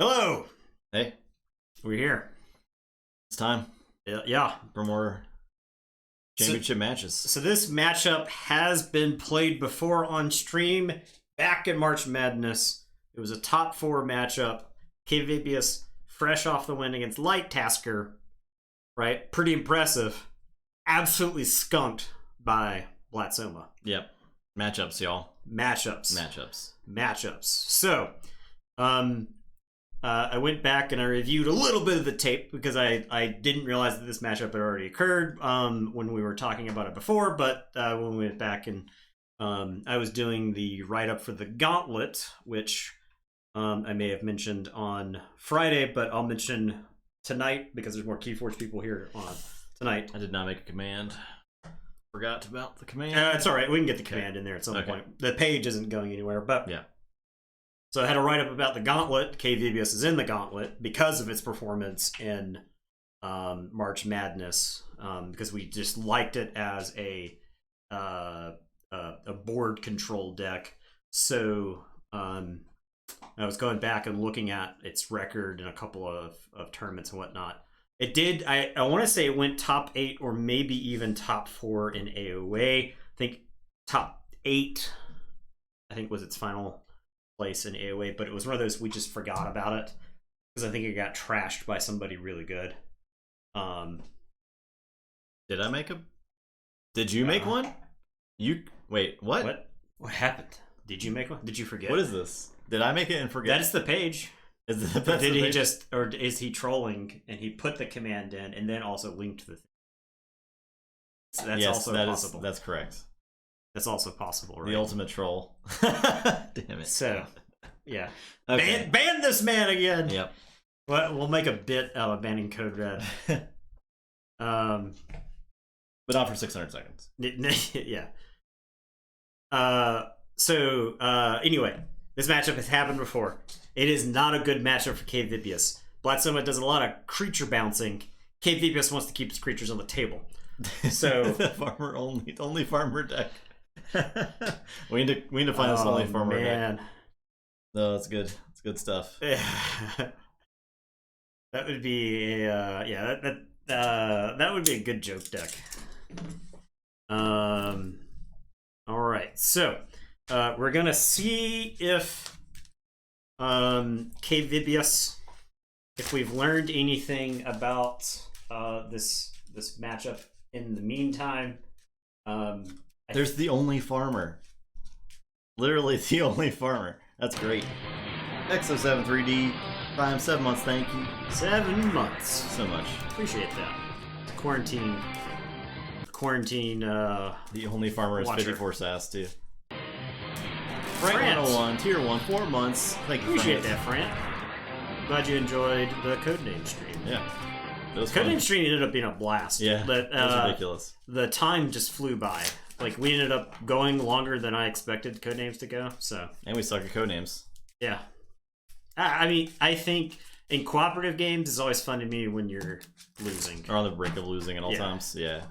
Hello, Hey, we're here. it's time Yeah. for more championship matches. So this matchup has been played before on stream back in March Madness. It was a top four matchup. KVBS fresh off the win against Light Tasker, right? Pretty impressive. Absolutely skunked by Blatsoma. Yep. Matchups, y'all. Matchups. So, I went back and I reviewed a little bit of the tape because I didn't realize that this matchup had already occurred when we were talking about it before. But when we went back and I was doing the write-up for the Gauntlet, which I may have mentioned on Friday, but I'll mention tonight because there's more Keyforge people here on tonight. I did not make a command. Forgot about the command. It's all right. We can get the command in there at some point. The page isn't going anywhere, but yeah. So I had a write-up about the Gauntlet. KVBS is in the Gauntlet because of its performance in March Madness, because we just liked it as a board control deck. So I was going back and looking at its record in a couple of tournaments and whatnot. It did, I want to say it went top 8 or maybe even top 4 in AOA. I think top 8, I think, was its final place in AOA, but it was one of those we just forgot about it because I think it got trashed by somebody really good. Did I make a? Did you make one? You wait. What? What happened? Did you make one? Did you forget? What is this? Did I make it and forget? That's the page. Is he trolling and he put the command in and then also linked the thing? So that's also possible. That's correct. That's also possible, right? The ultimate troll. Damn it. So, yeah. Okay. Ban this man again. Yep. We'll make a bit out of banning Code Red. But not for 600 seconds. Yeah. Anyway, this matchup has happened before. It is not a good matchup for Kvypius. Blatsoma does a lot of creature bouncing. Kvypius wants to keep his creatures on the table. So the farmer only farmer deck. we need to find this only farmer deck. No, that's good. It's good stuff. That would be that would be a good joke deck. All right, so we're gonna see if Kvypius, if we've learned anything about this matchup in the meantime. There's the only farmer. Literally the only farmer. That's great. XO7 3D. Prime, 7 months, thank you. 7 months. So much. Appreciate that. Quarantine. The only farmer is watcher. 54 sass, too. France. 101, tier 1, 4 months. Thank you. Appreciate that, Fran. Glad you enjoyed the Codename stream. Yeah. Codename stream ended up being a blast. Yeah. But, it was ridiculous. The time just flew by. Like, we ended up going longer than I expected Codenames to go, so. And we suck at codenames. Yeah. I mean, I think in cooperative games, it's always fun to me when you're losing. Or on the brink of losing at all times. Yeah.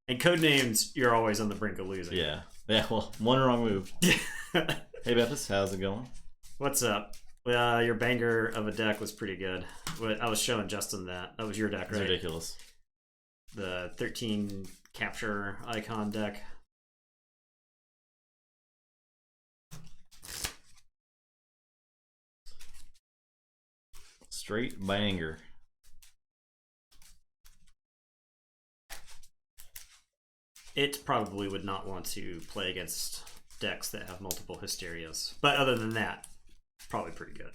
In Codenames, you're always on the brink of losing. Yeah. Yeah, well, one wrong move. Hey, Bethis, how's it going? What's up? Your banger of a deck was pretty good. I was showing Justin that. That was your deck, right? It's ridiculous. The 13 capture icon deck. Straight banger. It probably would not want to play against decks that have multiple Hysterias. But other than that, probably pretty good.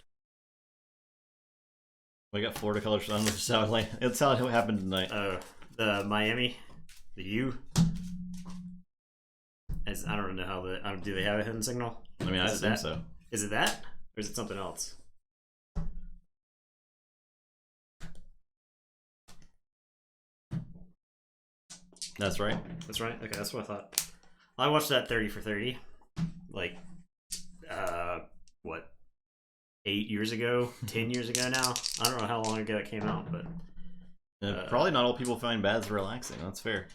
We got Florida colors on, which is how it's how it happened tonight. The Miami, the U. I don't know how do they have a hidden signal? I mean, I assume so. Is it that, or is it something else? That's right. That's right. Okay, that's what I thought. I watched that 30 for 30, like, what, 8 years ago, 10 years ago now. I don't know how long ago it came out, but probably not all people find baths relaxing. That's fair.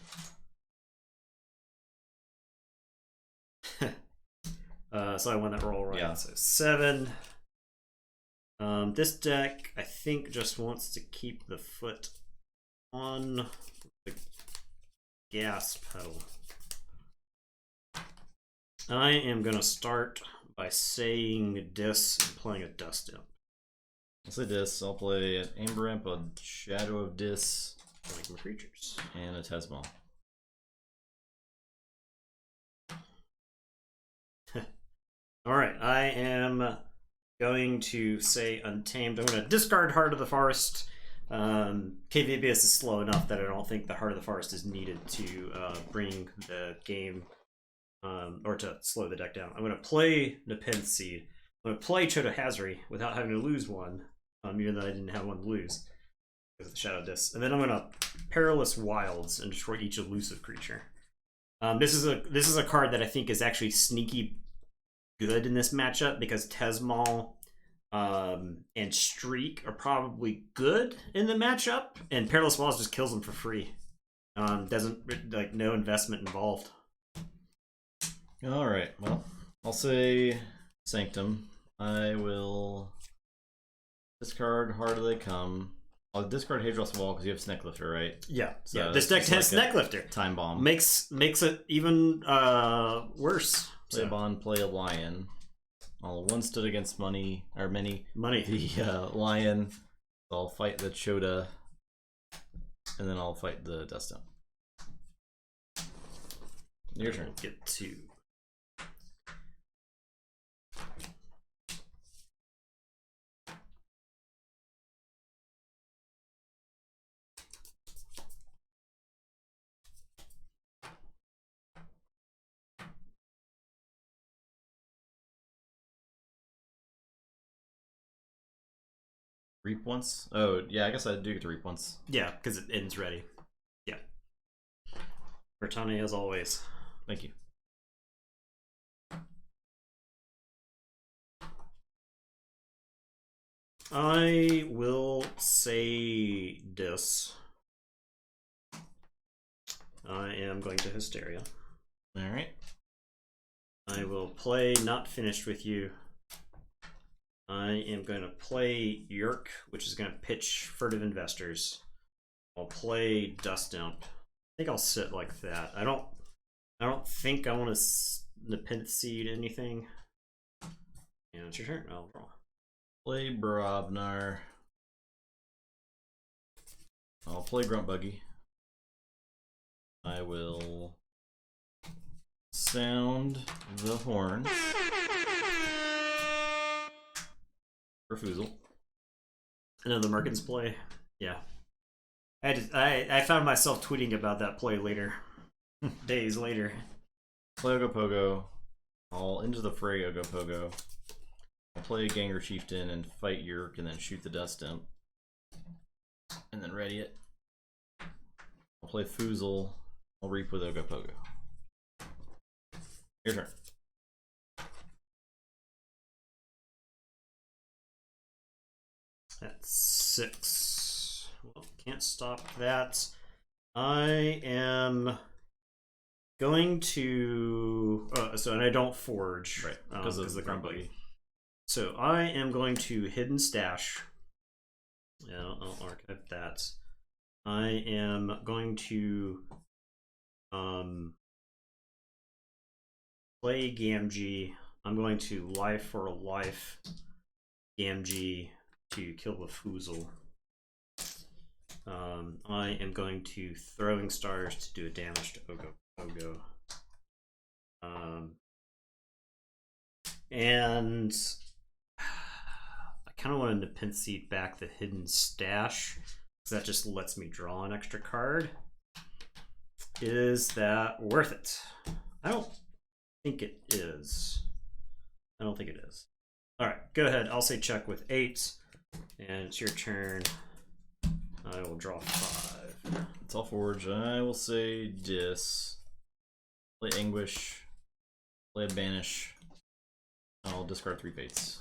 So I won that roll, right? Yeah. So 7. This deck, I think, just wants to keep the foot on the gas pedal. I am going to start by saying Dis and playing a Dust Imp. I'll say Dis. I'll play an Amber Imp, a Shadow of Dis, Like my creatures. and a Tesmal. Alright, I am going to say Untamed. I'm going to discard Heart of the Forest. KVBS is slow enough that I don't think the Heart of the Forest is needed to bring the game, or to slow the deck down. I'm going to play Nepenthe Seed. I'm going to play Choto Hazri without having to lose one, even though I didn't have one to lose because of the Shadow Disc. And then I'm going to Perilous Wilds and destroy each elusive creature. This is a card that I think is actually sneaky good in this matchup because Tesmal and Streak are probably good in the matchup, and Perilous Wilds just kills them for free. Doesn't, like, no investment involved. All right. Well, I'll say Sanctum. I will discard Heart of They Come. I'll discard Hadros Wall because you have Snecklifter, right? Yeah, So yeah. This deck has like Snecklifter. Time Bomb. Makes it even worse. Play a Bond, play a Lion. One stood against many. The Lion. I'll fight the Chota, and then I'll fight the Dust Imp. Your turn. Get to. Reap once? Oh, yeah, I guess I do get to reap once. Yeah, because it ends ready. Yeah. Bertani, as always. Thank you. I will say this. I am going to Hysteria. Alright. I will play Not Finished With You. I am going to play Yerk, which is going to pitch Furtive Investors. I'll play Dust Imp. I think I'll sit like that. I don't think I want to Nepenthe Seed anything. And it's your turn. I'll draw. Play Brobnar. I'll play Grunt Buggy. I will sound the horn. Refusal. Another Merkins play. Yeah. I found myself tweeting about that play later. Days later. Play Ogopogo. I'll into the fray Ogopogo. I'll play Ganger Chieftain and fight Yerk and then shoot the Dust Imp. And then ready it. I'll play Foozle. I'll reap with Ogopogo. Your turn. That's 6. Well, can't stop that. I am going to... and I don't forge. Right, because of the Grunt Grunt Buggy. So I am going to Hidden Stash. Yeah, I'll archive that. I am going to play Gamgee. I'm going to Life for a Life Gamgee to kill the Foozle. I am going to Throwing Stars to do a damage to Ogo. And I kind of want to Nepenthe Seed back the Hidden Stash because that just lets me draw an extra card. Is that worth it? I don't think it is. I don't think it is. All right, go ahead. I'll say check with 8, and it's your turn. I will draw 5. It's all forge. I will say Dis. Play Anguish. Play a Banish. I'll discard 3 fates.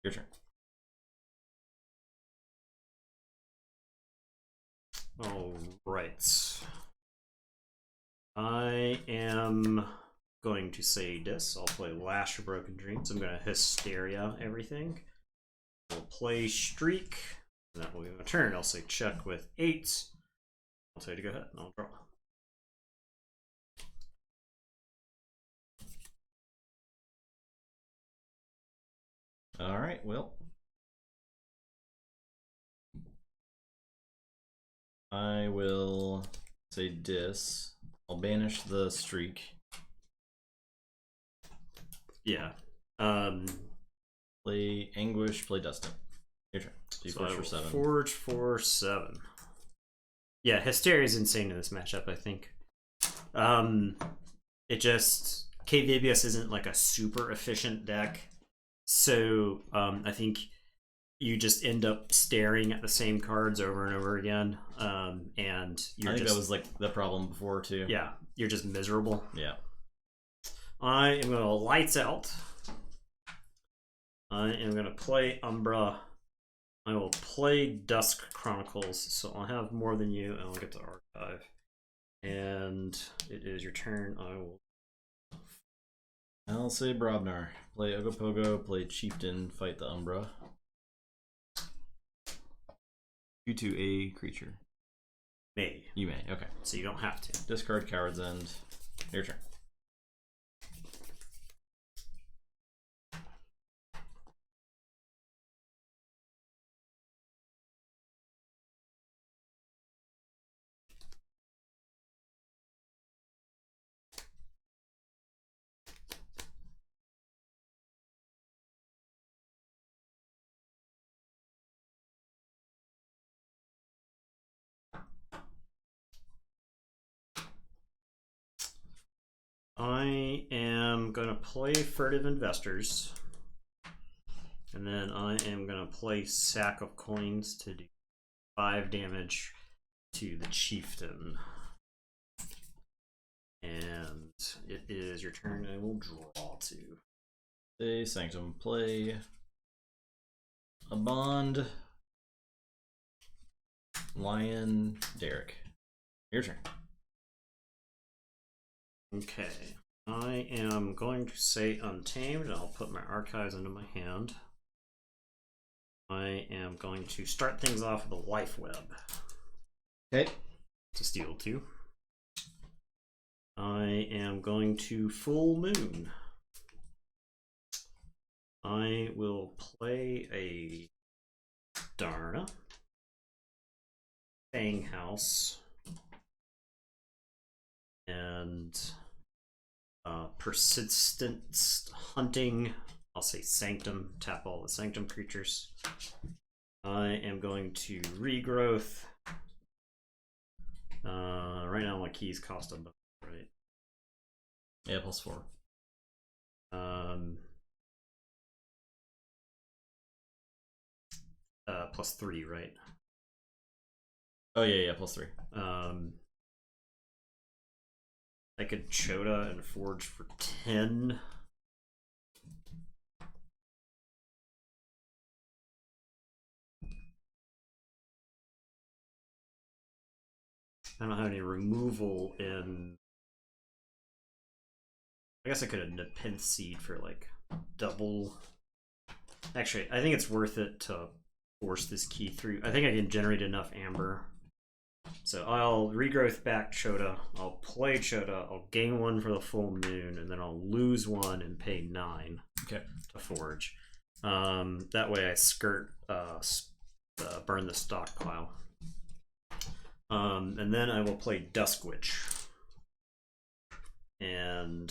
Your turn. All right. I am going to say this. I'll play Lash of Broken Dreams. I'm going to Hysteria everything. We'll play Streak. And that will be my turn. I'll say check with 8. I'll tell you to go ahead and I'll draw. Alright, well. I will say dis. I'll banish the streak. Yeah. Play Anguish, play Dustin. Your turn. So you forge for 7. Forge for 7. Yeah, Hysteria is insane in this matchup, I think. It just... Kvibius isn't like a super efficient deck. So, I think you just end up staring at the same cards over and over again. And you're I think that was like the problem before, too. Yeah, you're just miserable. Yeah. I am going to Lights Out. I am going to play Umbra. I will play Dusk Chronicles, so I'll have more than you, and I'll get to archive. And it is your turn. I'll say Brobnar. Play Ogopogo, play Chieftain, fight the Umbra. You to a creature. May. You may, okay. So you don't have to. Discard Coward's End. Your turn. I am going to play Furtive Investors. And then I am going to play Sack of Coins to do 5 damage to the Chieftain. And it is your turn. I will draw 2. Say Sanctum. Play a Bond. Lion. Derek. Your turn. Okay. I am going to say Untamed. I'll put my archives into my hand. I am going to start things off with a Life Web. Okay. To steal 2. I am going to Full Moon. I will play a Darna. Fang House. And Persistent Hunting. I'll say Sanctum. Tap all the Sanctum creatures. I am going to Regrowth. Right now my keys cost a buck, right? Yeah, +4. +3, right? Oh yeah, +3. I could Chota and Forge for 10. I don't have any removal in... I guess I could have Nepenthe Seed for like double. Actually, I think it's worth it to force this key through. I think I can generate enough Amber. So I'll Regrowth back Chota, I'll play Chota, I'll gain 1 for the full moon, and then I'll lose 1 and pay 9 to forge. That way I skirt burn the stockpile. And then I will play Dusk Witch. And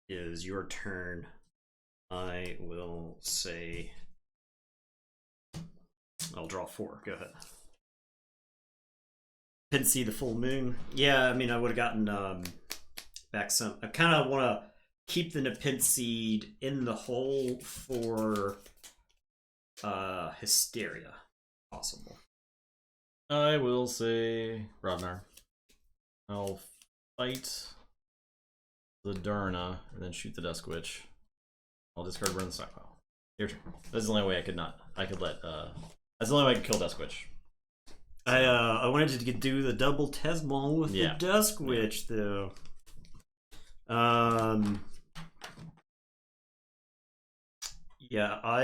it is your turn. I will say I'll draw 4. Go ahead. Didn't see the full moon. Yeah, I mean, I would have gotten back some. I kind of want to keep the Nepenthe Seed in the hole for Hysteria, possible. I will say Brobnar. I'll fight the Darna and then shoot the Dusk Witch. I'll discard burn the stockpile. Your turn. That's the only way I could not. I could let. That's the only way I could kill Dusk Witch. I wanted to do the double Tesmon with the Dusk Witch, though. Yeah, I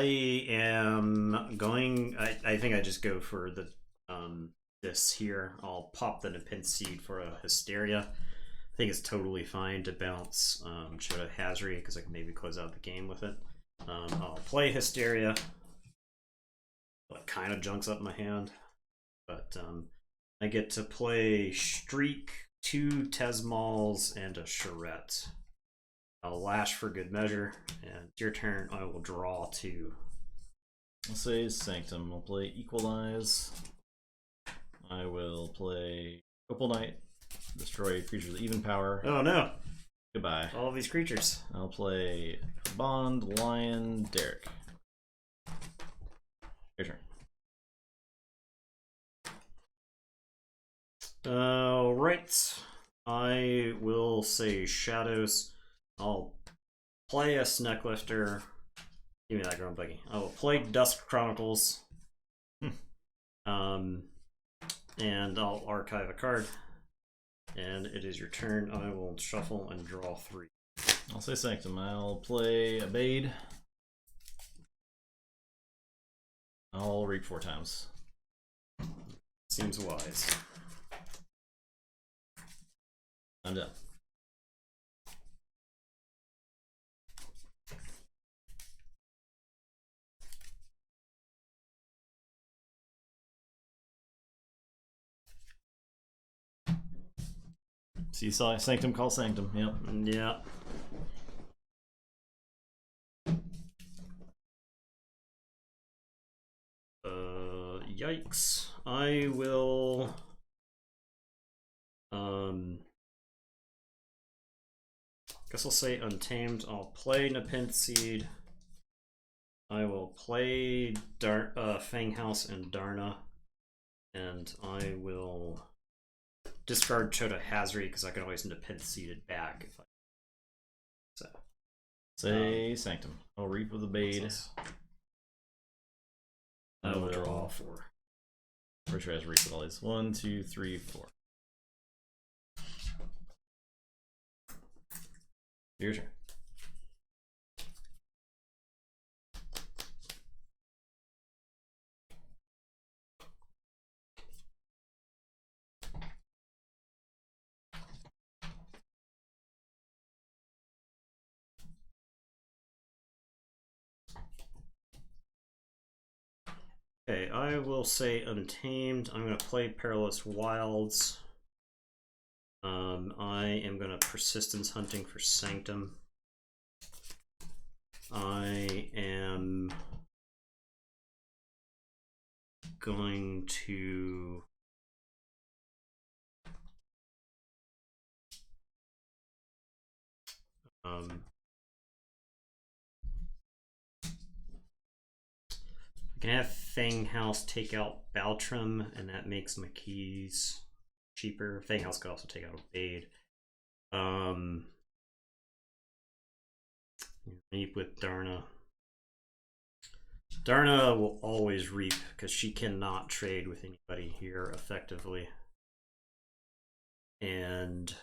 am going. I think I just go for the this here. I'll pop the Nepenthe Seed for a Hysteria. I think it's totally fine to bounce Chota Hazri because I can maybe close out the game with it. I'll play Hysteria. It kind of junks up my hand, but I get to play Streak, 2 Tesmals, and a Charette. I'll lash for good measure, and it's your turn. I will draw 2. I'll say Sanctum. I'll play Equalize. I will play Opal Knight. Destroy creatures with even power. Oh no! Goodbye. All of these creatures. I'll play Bond, Lion, Derek. Your turn. Alright. I will say Shadows. I'll play a Snecklifter. Give me that Ground Buggy. I will play Dusk Chronicles. And I'll archive a card. And it is your turn. I will shuffle and draw 3. I'll say Sanctum. I'll play Abade. I'll reap 4 times. Seems wise. I'm done. So you saw Sanctum call Sanctum. Yep. Yeah. Yikes. I will guess I'll say Untamed. I'll play Nepenthe Seed. I will play Fang House and Darna. And I will discard Chota Hazri because I can always Nepenthe Seed it back if I so. Say Sanctum. I'll reap with Abade. I will draw 4. Pretty sure I have reap with all these. 1, 2, 3, 4. Your turn. Okay, I will say Untamed. I'm going to play Perilous Wilds. I am going to Persistence Hunting for Sanctum. I am going to I can have Fang House take out Baltrum, and that makes my keys cheaper. Fang House could also take out Abade. Reap with Darna. Darna will always reap because she cannot trade with anybody here effectively. And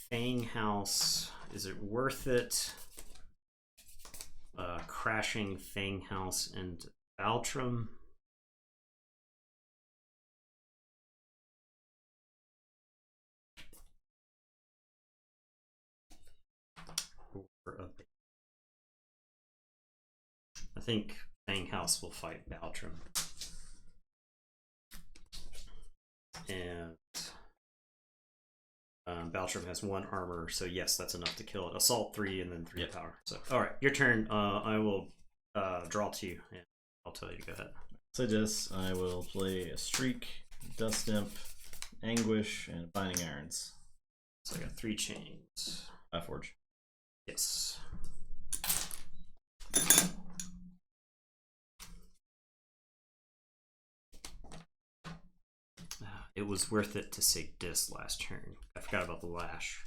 Fang House, is it worth it? Crashing Fang House and Baltrum. I think Fang House will fight Baltrum. And Baltrum has 1 armor, so yes, that's enough to kill it. Assault 3 and then 3 power. So, all right, your turn. I will draw 2, and I'll tell you to go ahead. So this, I will play a Streak, Dust Imp, Anguish, and Binding Irons. So I got 3 chains. Keyforge. Yes. It was worth it to say Dis last turn. I forgot about the Lash.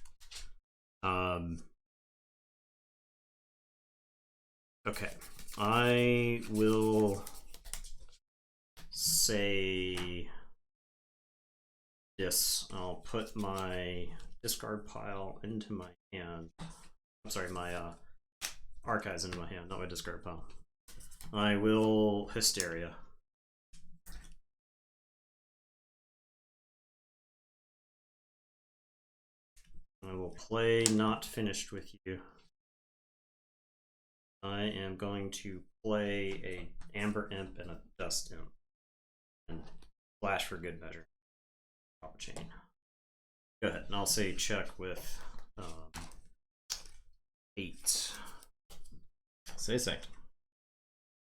Okay. I will say Dis. I'll put my discard pile into my hand. I'm sorry, my archives into my hand, not my discard pile. I will Hysteria. I will play Not Finished With You. I am going to play a Amber Imp and a Dust Imp. And Flash for good measure. Top chain. Go ahead, and I'll say check with 8. Say a second.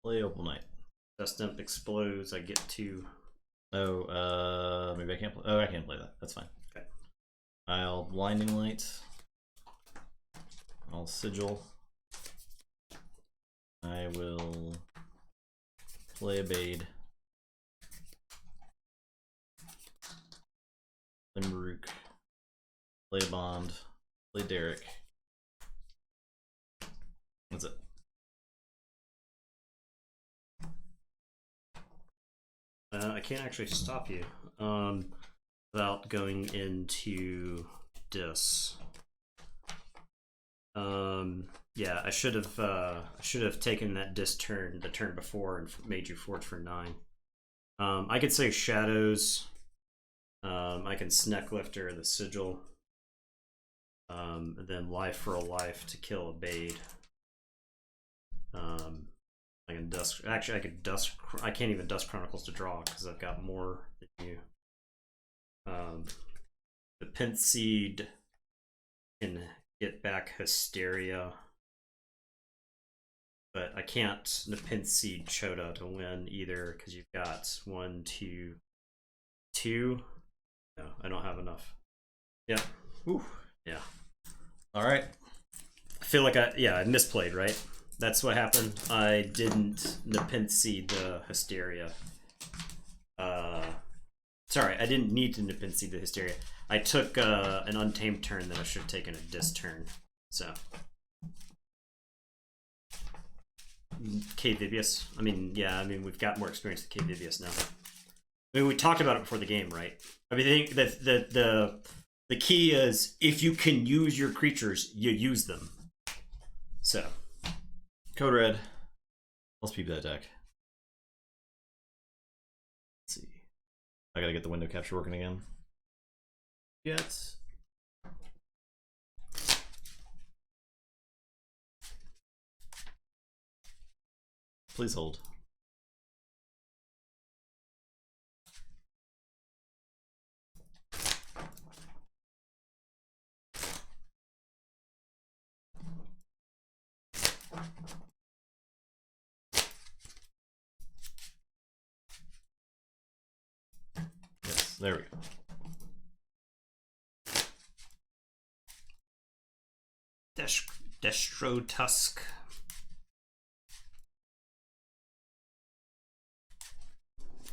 Play Opal Knight. Dust Imp explodes, I get 2. Oh, maybe I can't play. Oh, I can play that. That's fine. Okay. I'll Blinding Light. I'll Sigil. I will play a Bade. Play Maruk. Play a Bond. Play Derek. That's it. I can't actually stop you without going into Dis. Yeah, I should have taken that Dis turn the turn before and made you forge for 9. I could say Shadows. I can Snecklifter the Sigil. And then Life for a Life to kill a Bade. I can Dusk. Actually, I could Dusk. I can't even Dusk Chronicles to draw because I've got more than you. The Pent Seed can get back Hysteria, but I can't Nepenthe Seed Chota to win either because you've got 1, 2, 2. No, I don't have enough. Yeah. Ooh. Yeah. All right. I feel like I misplayed, right? That's what happened. I didn't Nepenthe Seed the Hysteria. Sorry, I didn't need to Nepenthe Seed the Hysteria. I took an Untamed turn that I should have taken a Dis turn. So. K Vivius. I mean, yeah, we've got more experience with K Vivius now. I mean, we talked about it before the game, right? I mean, I think that the key is if you can use your creatures, you use them. So. Code Red. Let's peep that deck. Let's see. I gotta get the window capture working again. Get. Please hold. Yes, there we go. Destro Tusk.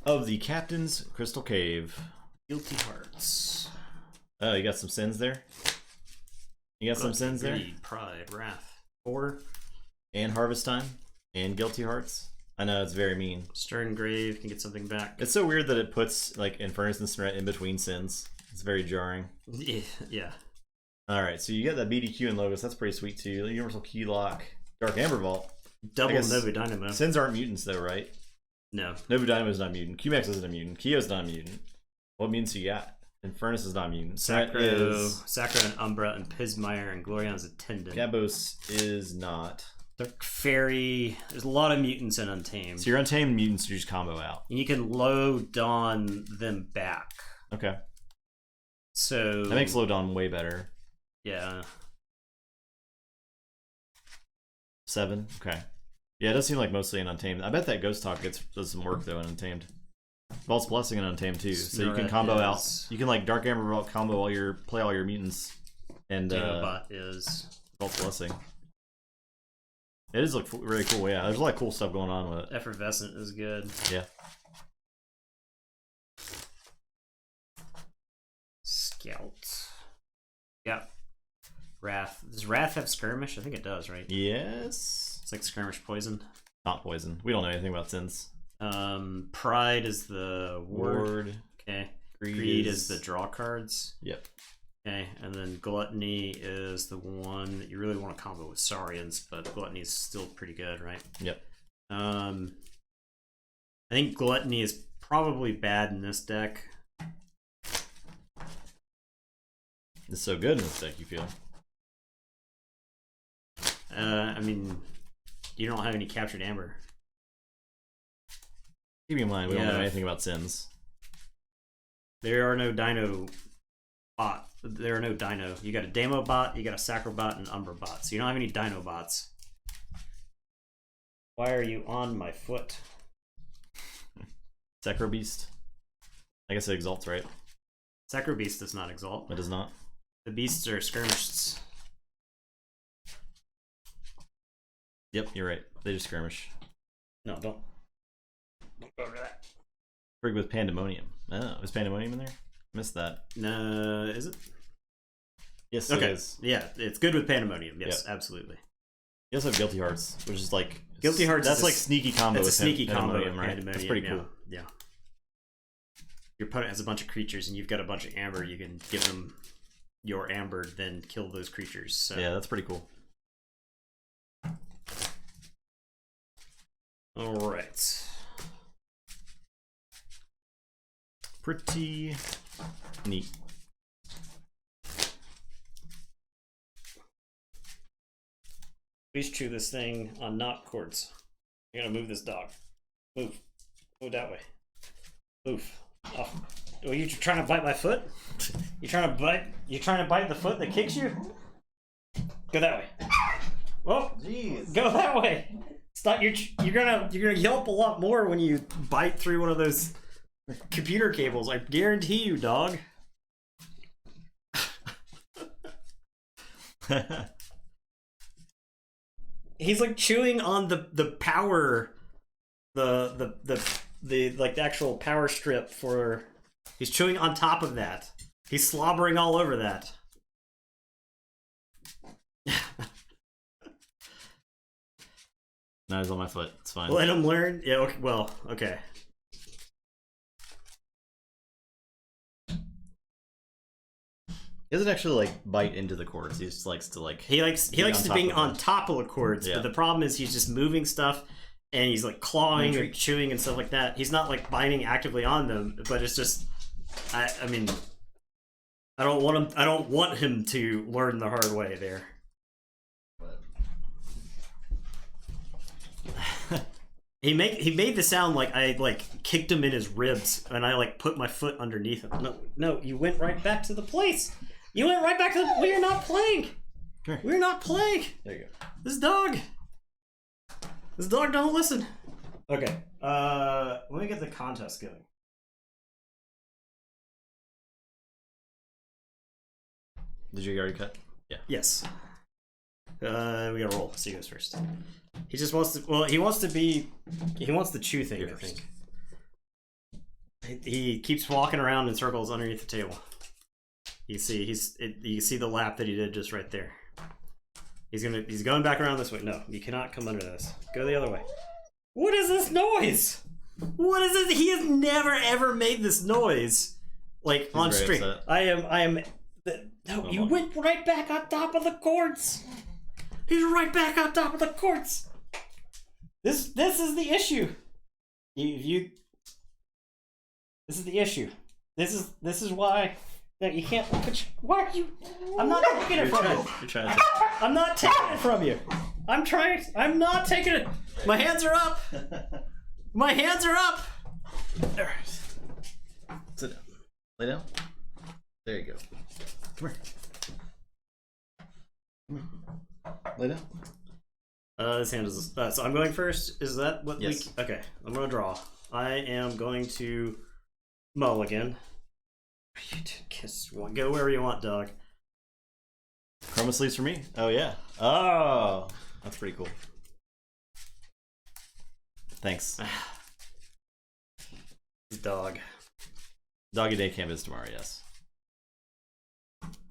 Of the Captain's Crystal Cave. Guilty Hearts. Oh, you got some sins there? You got some sins there? Greed, Pride, Wrath. 4. And Harvest Time. And Guilty Hearts. I know, it's very mean. Stern Grave can get something back. It's so weird that it puts, like, Infernus and Threat in between sins. It's very jarring. Yeah. Alright, so you get that BDQ and Logos. That's pretty sweet, too. Universal Keylock. Dark Amber Vault. Double Nobu Dynamo. Sins aren't mutants, though, right? No. Nobu Dynamo is not a mutant. QMax isn't a mutant. Kyo's not a mutant. What mutants you got? Infernus is not a mutant. Sacro and Umbra and Pismire and Glorion's Attendant. Gabos is not. Dark Fairy. There's a lot of mutants in Untamed. So your Untamed mutants you just combo out. And you can low dawn them back. Okay. So that makes low dawn way better. Yeah. 7. Okay. Yeah, it does seem like mostly in Untamed. I bet that Ghost Talk does some work though in Untamed. Vault's Blessing in Untamed too. So you can combo out. You can like Dark Amber Vault combo play all your mutants. And Dinobot is Vault's Blessing. It does look really cool. Yeah, there's a lot of cool stuff going on with it. Effervescent is good. Yeah. Scout. Yeah. Wrath. Does Wrath have Skirmish? I think it does, right? Yes. It's like Skirmish Poison. Not poison. We don't know anything about sins. Pride is the ward. Ward. Okay. Greed is the draw cards. Yep. Okay, and then Gluttony is the one that you really want to combo with Saurians, but Gluttony is still pretty good, right? Yep. I think Gluttony is probably bad in this deck. It's so good in this deck, you feel? I mean, you don't have any Captured Amber. Keep in mind, we don't know anything about Sins. There are no Dino bot. There are no Dino. You got a Demo bot, you got a Sacro bot, and Umbra bot. So you don't have any Dino bots. Why are you on my foot? Sacro Beast. I guess it exalts, right? Sacro Beast does not exalt. It does not. The beasts are skirmished. Yep, you're right. They just skirmish. No, don't go over that. Frig with Pandemonium. Oh, is Pandemonium in there? Missed that. No, is it? Yes, okay. It is. Yeah, it's good with Pandemonium. Yes, absolutely. You also have Guilty Hearts, which is like Guilty Hearts. That's like sneaky combo. That's with a sneaky combo with right? Pandemonium. That's pretty cool. Yeah. Your opponent has a bunch of creatures, and you've got a bunch of amber. You can give them your amber, then kill those creatures. So. Yeah, that's pretty cool. All right. Pretty neat. Please chew this thing on not cords. I gotta move this dog. Move. Move that way. Move. Off. Are you trying to bite my foot? You trying to bite? You trying to bite the foot that kicks you? Go that way. Whoa! Jeez. Go that way. Stop! You're gonna yelp a lot more when you bite through one of those computer cables. I guarantee you, dog. He's like chewing on the power, the like the actual power strip for. He's chewing on top of that. He's slobbering all over that. Now he's on my foot. It's fine. Let him learn. Yeah. Okay. Well. Okay. He doesn't actually like bite into the cords. He just likes to like. He likes to being on top of the cords, yeah. But the problem is he's just moving stuff, and he's like clawing and chewing and stuff like that. He's not like biting actively on them, but it's just, I mean, I don't want him to learn the hard way there. He made the sound like I like kicked him in his ribs, and I like put my foot underneath him. No, you went right back to the place. You went right back to the. We're not playing. We're not playing. There you go. This dog don't listen. Okay. Let me get the contest going. Did you already cut? Yeah. Yes. We gotta roll. So he goes first. He just wants to. Well, he wants to chew things. I think. He keeps walking around in circles underneath the table. You see, you see the lap that he did just right there. He's going back around this way. No, you cannot come under this. Go the other way. What is this noise? What is this? He has never ever made this noise, like on stream. I am. No, you went right back on top of the cords. He's right back on top of the cords. This is the issue. This is the issue. This is why you can't. Why are you? I'm not taking it from you. You're trying to. I'm not taking it from you. I'm trying. I'm not taking it. My hands are up. My hands are up. There. Sit down. Lay down. There you go. Come here. Lay down. This hand is. So I'm going first. Is that what? Yes. Okay. I'm gonna draw. I am going to mulligan. You did kiss one. Go wherever you want, dog. Chroma sleeves for me? Oh, yeah. Oh, that's pretty cool. Thanks. Dog. Doggy Day canvas tomorrow, yes.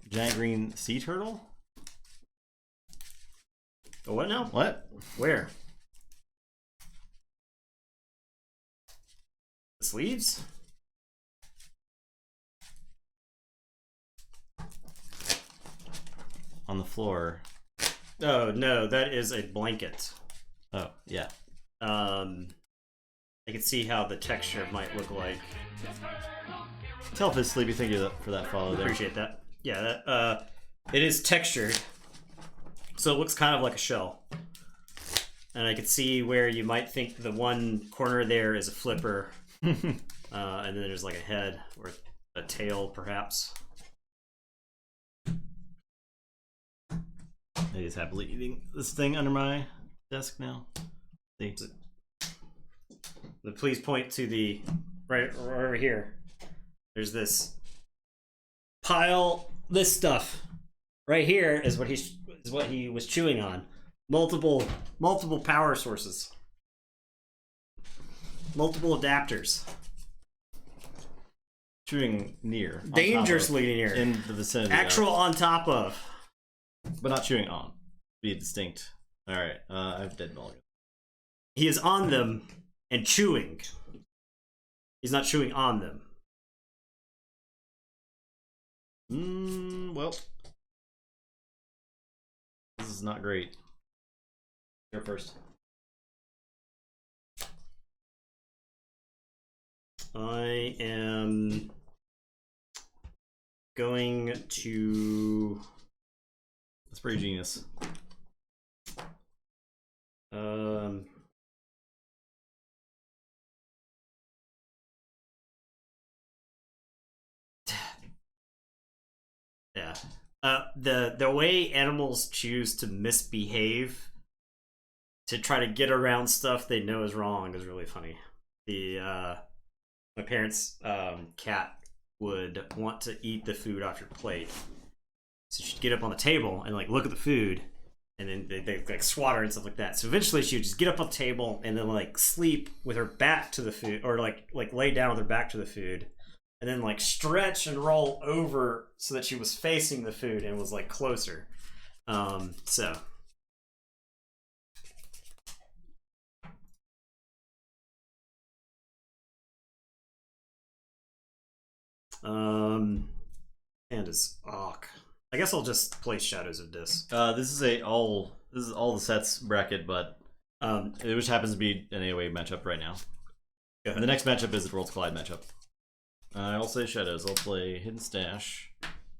Giant green sea turtle? What now? What? Where? The sleeves? on the floor. Oh no, that is a blanket. Oh, yeah. I can see how the texture might look like. Tell if it's sleepy. Thank you for that follow there. Appreciate that. Yeah, that it is textured, so it looks kind of like a shell. And I could see where you might think the one corner there is a flipper, and then there's like a head or a tail, perhaps. I just happily eating this thing under my desk now. See? Please point to the right over here. There's this pile. This stuff right here is what he was chewing on. Multiple power sources. Multiple adapters. Chewing near. Dangerously near. In the vicinity. Actual on top of. But not chewing on. Be distinct. Alright, I have dead volume. He is on them and chewing. He's not chewing on them. Well. This is not great. You're first. I am going to... That's pretty genius. Yeah. The way animals choose to misbehave to try to get around stuff they know is wrong is really funny. My parents' cat would want to eat the food off your plate, so she'd get up on the table and like look at the food, and then they like swat her and stuff like that. So eventually she would just get up on the table and then like sleep with her back to the food, or like lay down with her back to the food, and then like stretch and roll over so that she was facing the food and was like closer. And is I guess I'll just play Shadows of Dis. This is all the sets bracket, but which happens to be an AOA matchup right now. And the next matchup is the Worlds Collide matchup. I'll say Shadows. I'll play Hidden Stash,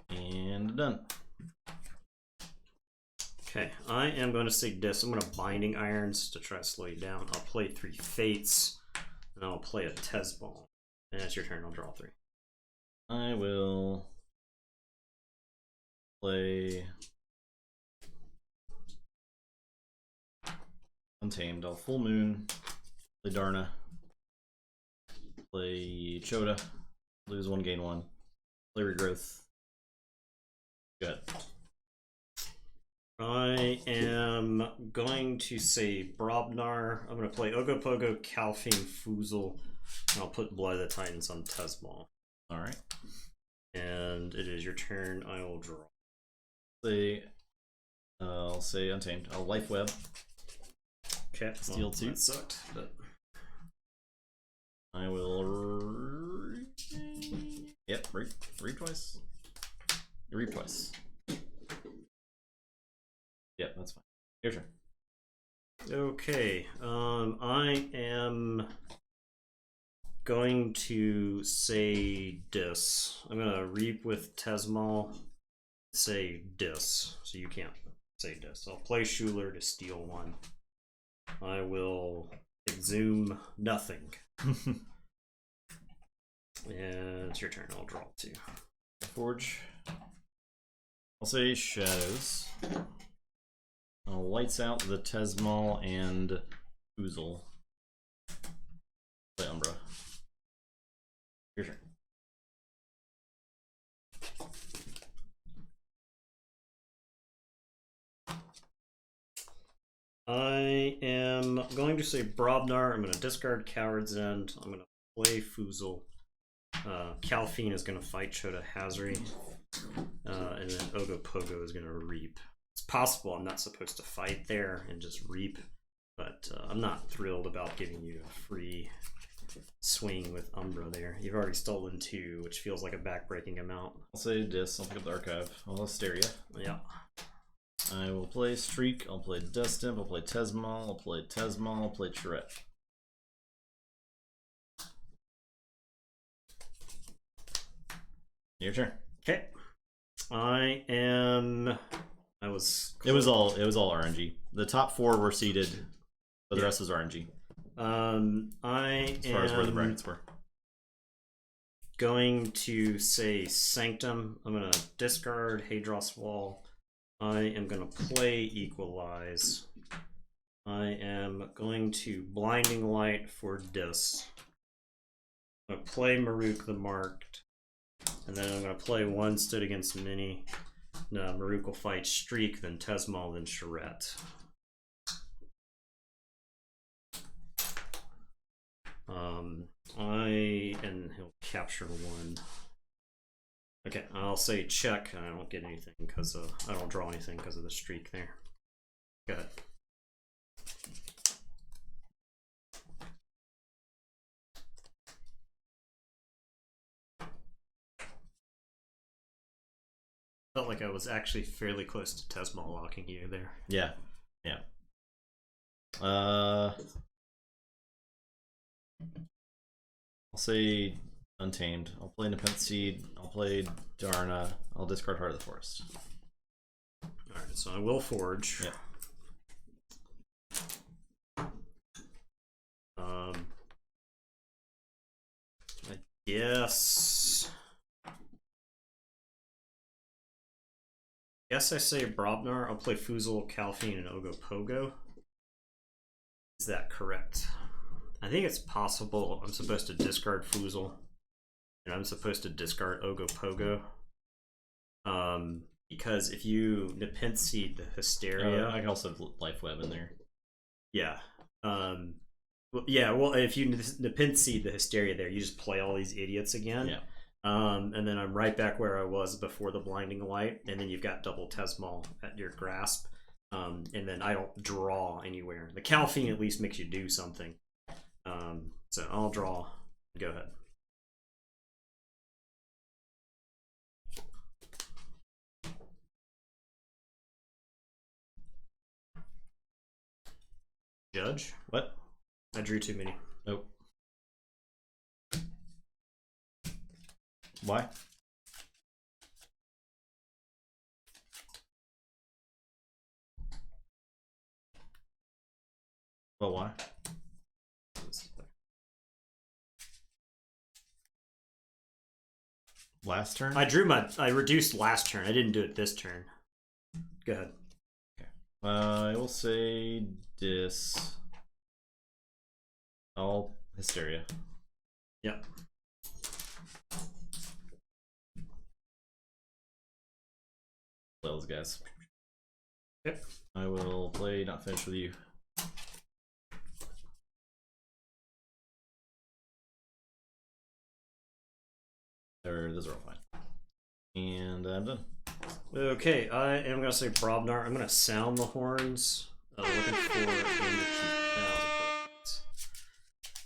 and done. Okay, I am going to say Dis. I'm going to Binding Irons to try to slow you down. I'll play 3 Fates, and I'll play a Tezball. And it's your turn. I'll draw 3. I will play Untamed. I'll Full Moon, play Darna, play Chota, lose 1, gain 1, play Regrowth. Good. I am going to say Brobnar. I'm going to play Ogopogo, Calfine, Foozle, and I'll put Blood of the Titans on Tezball. Alright. And it is your turn. I will draw. I'll say Untamed. I'll Life Web. Okay. Steal 2. That sucked, but I will. Yep, reap twice. Reap twice. Yep, that's fine. Your turn. Okay. I am going to say Dis. I'm gonna Reap with Tezmal. Say Dis, so you can't say Dis. I'll play Schuler to steal 1. I will Exhume nothing. And it's your turn. I'll draw 2. Forge. I'll say Shadows. I'll Lights Out the Tezmal and Oozle. Play Umbra. Your turn. I am going to say Brobnar. I'm going to discard Coward's End. I'm going to play Foozle. Calfine is going to fight Chota Hazri. And then Ogopogo is going to Reap. It's possible I'm not supposed to fight there and just Reap, but I'm not thrilled about giving you a free swing with Umbra there. You've already stolen 2, which feels like a backbreaking amount. I'll say Dis. I'll pick up the Archive. I'll Hysteria. Yeah. I will play Streak, I'll play Dust Imp, I'll play Tesmal, I'll play Tesmal, I'll play Charette. Your turn. Okay. It was all RNG. The top 4 were seeded, but the rest was RNG. As far as where the brackets were. Going to say Sanctum. I'm gonna discard Hadros Wall. I am gonna play Equalize. I am going to Blinding Light for Dis. I'm gonna play Maruk the Marked. And then I'm gonna play one Stood Against Mini. No, Maruk will fight Streak, then Tesmal, then Charette. And he'll capture 1. Okay, I'll say check. I don't get anything because I don't draw anything because of the Streak there. Go ahead. Felt like I was actually fairly close to Tesmal locking you there. Yeah. I'll say Untamed. I'll play Nepenthe Seed. I'll play Darna. I'll discard Heart of the Forest. Alright, so I will Forge. Yeah. I guess I say Brobnar. I'll play Fuzul, Calphine, and Ogopogo. Is that correct? I think it's possible I'm supposed to discard Fuzul, and I'm supposed to discard Ogopogo. Because if you Nepenthe Seed the Hysteria... I can also have Life Web in there. Yeah. Well, if you Nepenthe Seed the Hysteria there, you just play all these idiots again. Yeah. And then I'm right back where I was before the Blinding Light, and then you've got double Tesmal at your grasp. And then I don't draw anywhere. The Calphine at least makes you do something. So I'll draw. Go ahead. Judge? What? I drew too many. Nope. Why? But why? Last turn? I reduced last turn. I didn't do it this turn. Go ahead. Okay. I will say Dis. All Hysteria. Yep. Play those guys. Yep. I will play Not Finished With You. Those are all fine. And I'm done. Okay, I am going to say Brobnar. I'm going to sound the horns. Looking for Ganger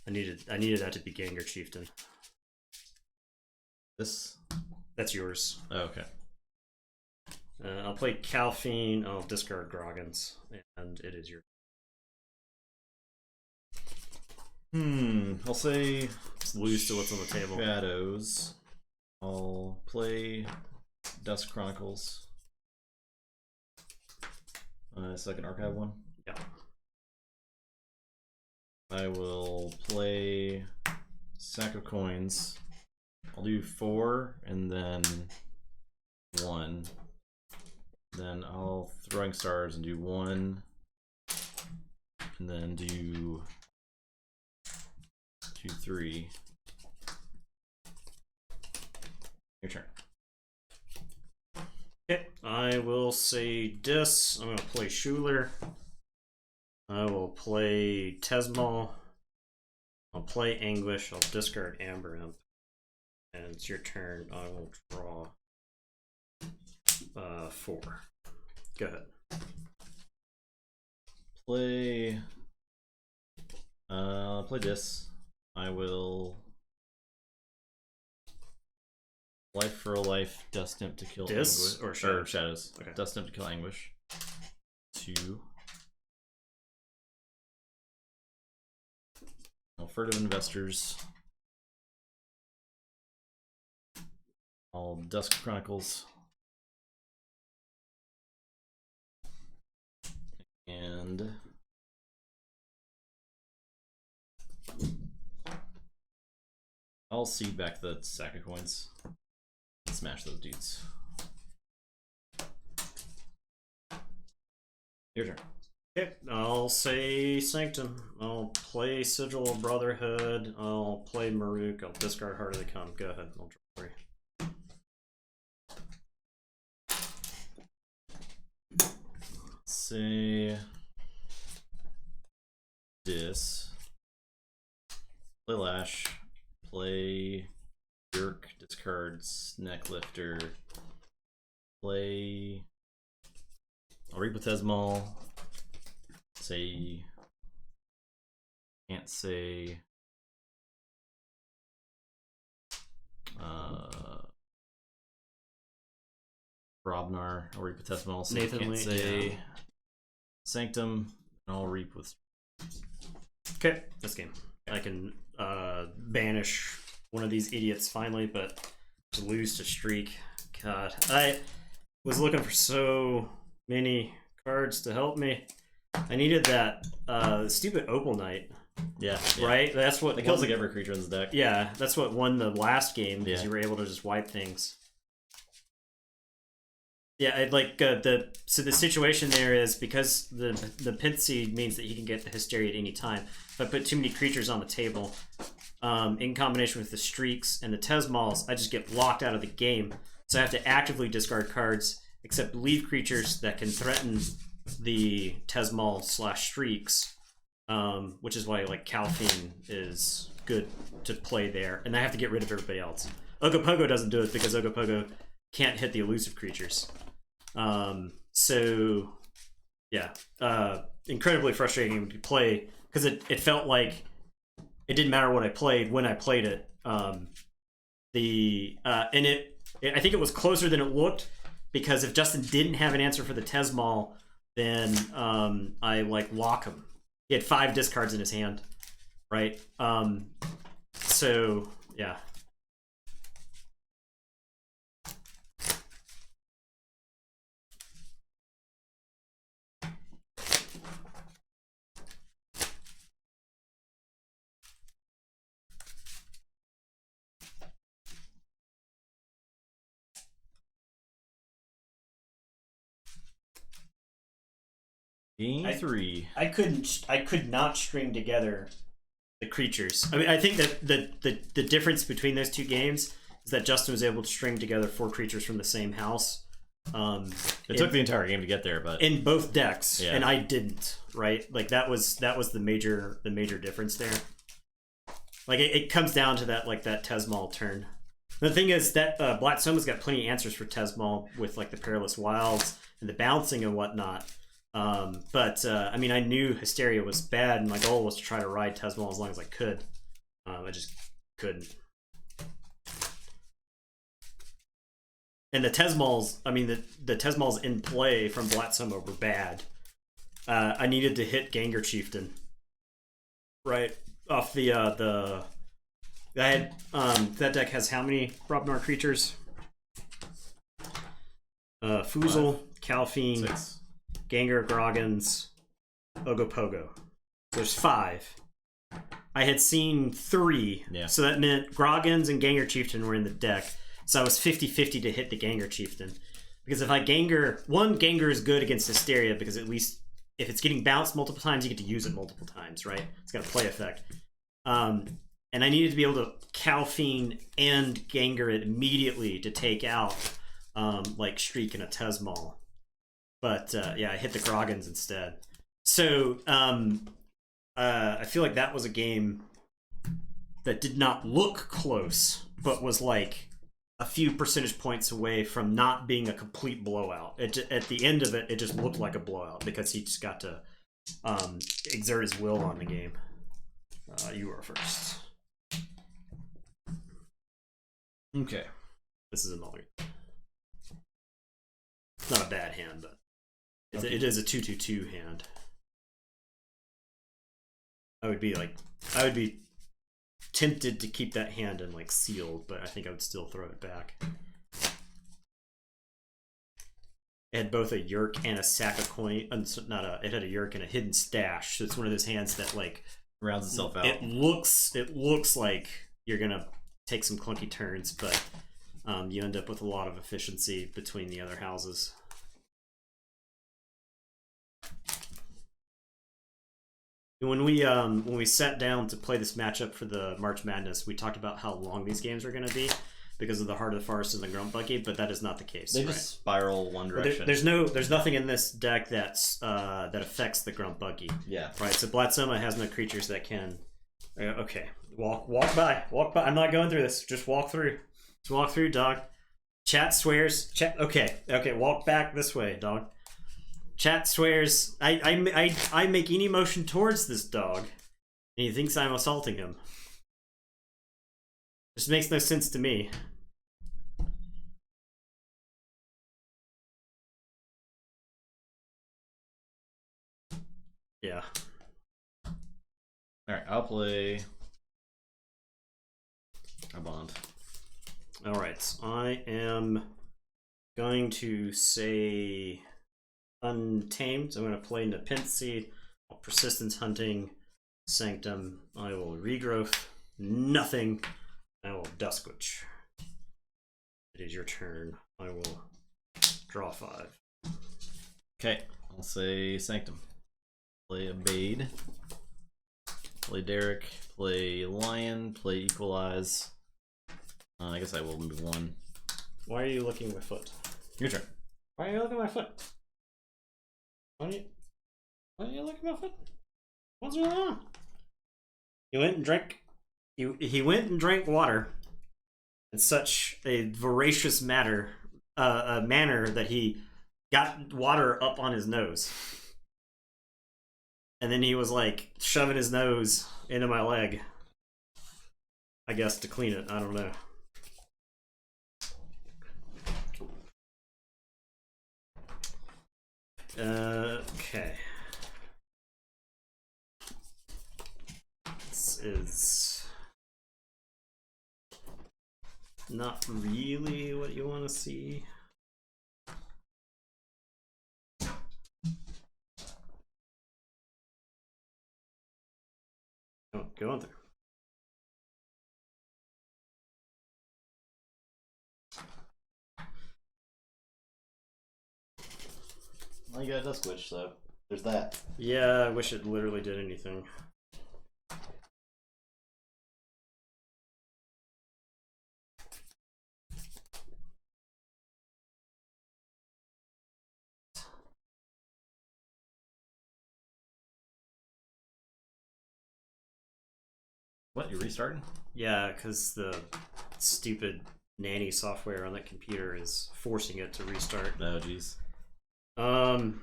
Chieftain. I needed that to be Ganger Chieftain. This? That's yours. Oh, okay. I'll play Calphine. I'll discard Groggins, and it is your. I'll say lose to what's on the table. Shadows. I'll play Dusk Chronicles. Second archive one. Yeah. I will play Sack of Coins. I'll do 4 and then 1. Then I'll Throwing Stars and do 1. And then do 2, 3. Your turn. Okay, I will say Dis. I'm going to play Schuler. I will play Tesmal. I'll play Anguish. I'll discard Amber Imp. And it's your turn. I will draw 4. Go ahead. Play Dis. I will Life for a Life, Dust Imp to kill Dis Anguish. or Shadows? Shadows. Okay. Dust Imp to kill Anguish. 2. No furtive investors. All Dusk Chronicles. And I'll seed back the sack of coins. Smash those dudes. Your turn. Okay, I'll say Sanctum. I'll play Sigil of Brotherhood. I'll play Maruk. I'll discard Heart of the Come. Go ahead. I'll draw 3. Say this. Play Lash. Play Yerk. Discards Necklifter. Play. I'll read with Tesmal. Say. Can't say. Brobnar. I'll reap with Tesmal. So Nathan can't Lee, say yeah. Sanctum. And I'll reap with. Okay, this game. I can banish one of these idiots finally, but to lose to Streak. God, I was looking for so many cards to help me. I needed that stupid Opal Knight. Yeah, Right? That's what it kills like every creature in this deck. Yeah, that's what won the last game because Yeah. you were able to just wipe things. Yeah, I'd like so the situation there is because the Pith Seed means that he can get the Hysteria at any time. If I put too many creatures on the table, in combination with the Streaks and the Tesmals, I just get locked out of the game. So I have to actively discard cards, except leave creatures that can threaten the Tesmal/Streaks, which is why like Calphine is good to play there, and I have to get rid of everybody else. Ogopogo doesn't do it because Ogopogo can't hit the elusive creatures. So yeah, incredibly frustrating to play because it felt like it didn't matter what I played when I played it. And I think it was closer than it looked because if Justin didn't have an answer for the Tesmal, then I like lock him. He had 5 discards in his hand, right? So yeah. Game 3. I could not string together the creatures. I mean, I think that the difference between those two games is that Justin was able to string together 4 creatures from the same house. It took the entire game to get there, but in both decks, yeah. And I didn't. Right, like that was the major difference there. Like it comes down to that that Tesmal turn. The thing is that Black Soma's got plenty of answers for Tesmal with like the Perilous Wilds and the bouncing and whatnot. But I mean, I knew Hysteria was bad, and my goal was to try to ride Tesmal as long as I could. I just couldn't. And the Tesmals, I mean, the Tesmals in play from Black Soma were bad. I needed to hit Gengar Chieftain. Right off the. I had that deck has how many Brobnar creatures? Foozle, Calphine, 6. Gengar, Groggins, Ogopogo. So there's 5. I had seen 3, so that meant Groggins and Gengar Chieftain were in the deck. So I was 50-50 to hit the Gengar Chieftain. Because if I Gengar is good against Hysteria because at least if it's getting bounced multiple times, you get to use it multiple times, right? It's got a play effect. And I needed to be able to Calphine and Gengar it immediately to take out like Streak and a Tesmal. But yeah, I hit the Groggins instead. So I feel like that was a game that did not look close, but was like a few percentage points away from not being a complete blowout. At the end of it, it just looked like a blowout because he just got to exert his will on the game. You are first. Okay. This is another. Not a bad hand, but It is a 2/2/2 hand. I would be tempted to keep that hand in like sealed, but I think I would still throw it back. It had both a yerk and a sack of coin. It had a yerk and a hidden stash. So it's one of those hands that like rounds itself out. It looks like you're gonna take some clunky turns, but you end up with a lot of efficiency between the other houses. When we sat down to play this matchup for the March Madness, we talked about how long these games are going to be because of the Heart of the Forest and the Grunt Buggy, but that is not the case. They just spiral one direction. There's nothing in this deck that's that affects the Grunt Buggy. Yeah. Right. So Blatsoma has no creatures that can. Okay. Walk by. I'm not going through this. Just walk through. Just walk through, dog. Chat swears. Okay. Walk back this way, dog. Chat swears. I make any motion towards this dog, and he thinks I'm assaulting him. This makes no sense to me. Yeah. Alright, I'll play a bond. Alright, I am going to say Untamed. I'm going to play Nepenthe, Persistence Hunting, Sanctum. I will Regrowth, nothing. I will Duskwitch. It is your turn. I will draw 5. Okay, I'll say Sanctum. Play Abade. Play Derek. Play Lion. Play Equalize. I guess I will move 1. Why are you looking at my foot? Your turn. Why are you looking at my foot? Why are you looking at my foot? What's going on? He went and drank. He went and drank water in such a voracious manner that he got water up on his nose, and then he was like shoving his nose into my leg. I guess to clean it. I don't know. Okay. This is not really what you want to see. Oh, go on there. Well, you got a Duskwitch, so there's that. Yeah, I wish it literally did anything. What, you restarting? Yeah, because the stupid nanny software on that computer is forcing it to restart. Oh, jeez. I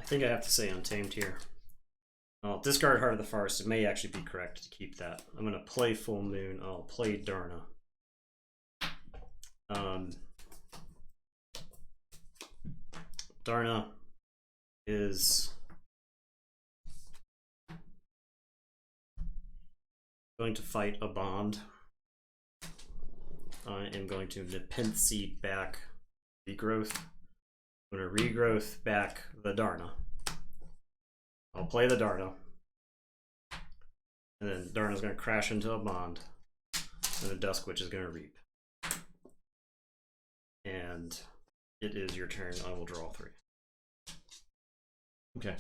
think I have to say Untamed here. I'll discard Heart of the Forest. It may actually be correct to keep that. I'm going to play Full Moon. I'll play Darna. Darna is going to fight a bond. I am going to Nepenthe back Regrowth. I'm going to Regrowth back the Darna. I'll play the Darna. And then Darna's going to crash into a bond. And the Duskwitch is going to reap. And it is your turn. I will draw 3. Okay.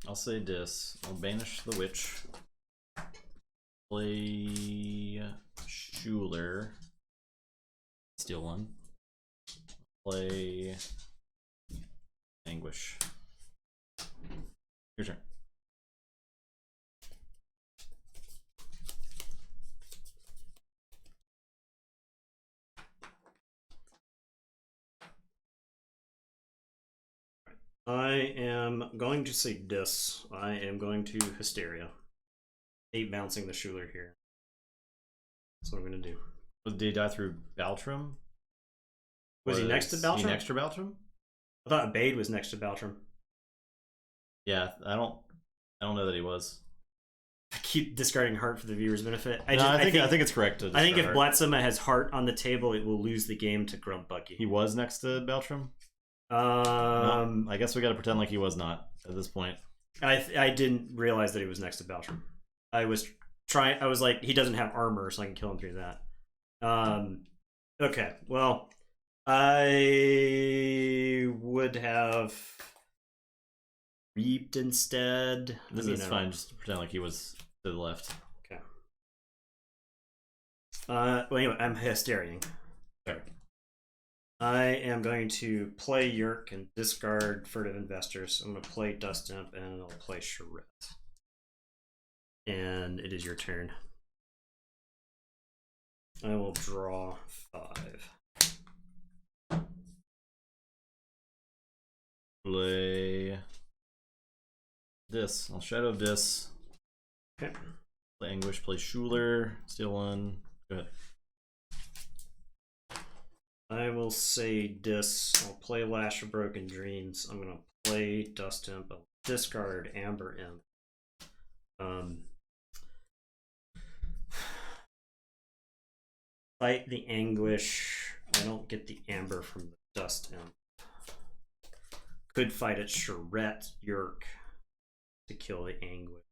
I'll say this. I'll banish the witch. Play Schuler. Steal 1. Play Anguish. Your turn. I am going to say dis. I am going to Hysteria. 8 bouncing the Schuler here. That's what I'm going to do. Did he die through Baltrum? Was he next to Baltrum? He next to Baltrum? I thought Abade was next to Baltrum. Yeah, I don't know that he was. I keep discarding heart for the viewer's benefit. I think it's correct to I think if heart. Blatsuma has heart on the table, it will lose the game to Grump Bucky. He was next to Baltrum? No, I guess we got to pretend like he was not at this point. I didn't realize that he was next to Baltrum. I was like, he doesn't have armor, so I can kill him through that. Okay, well, I would have reaped instead. This is fine, just pretend like he was to the left. Okay. Well, anyway, I'm Hysterian. Sorry. I am going to play Yerk and discard Furtive Investors. I'm going to play Dust Imp and I'll play Charette. And it is your turn. I will draw 5. Play this. I'll Shadow this. Okay. Play Anguish, play Schuler, steal 1. Go ahead. I will say dis. I'll play Lash of Broken Dreams. I'm gonna play Dust Imp. I'll discard Amber Imp. Fight the Anguish. I don't get the Amber from the Dust Imp. Could fight it Charette Yerk to kill the Anguish.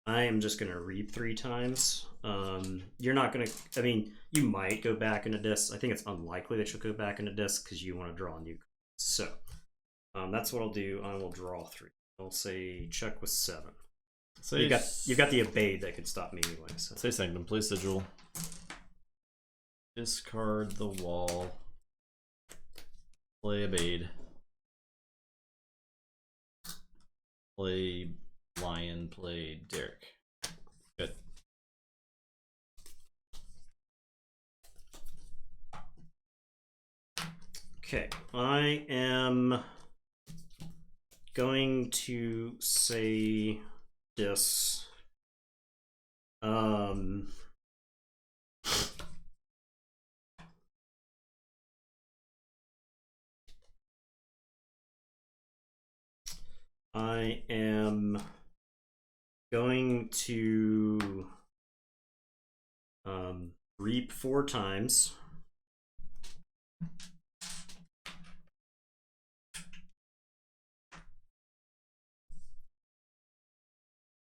I am just gonna reap 3 times. You're not gonna. I mean, you might go back into disc. I think it's unlikely that you'll go back into disc because you want to draw new cards. So that's what I'll do. I will draw 3. I'll say check with 7. So you got the Abade that could stop me anyway. So. Say Sanctum, play Sigil. Discard the wall. Play Abade. Play Lion, play Derek. Good. Okay, I am going to say this. I am going to reap 4 times.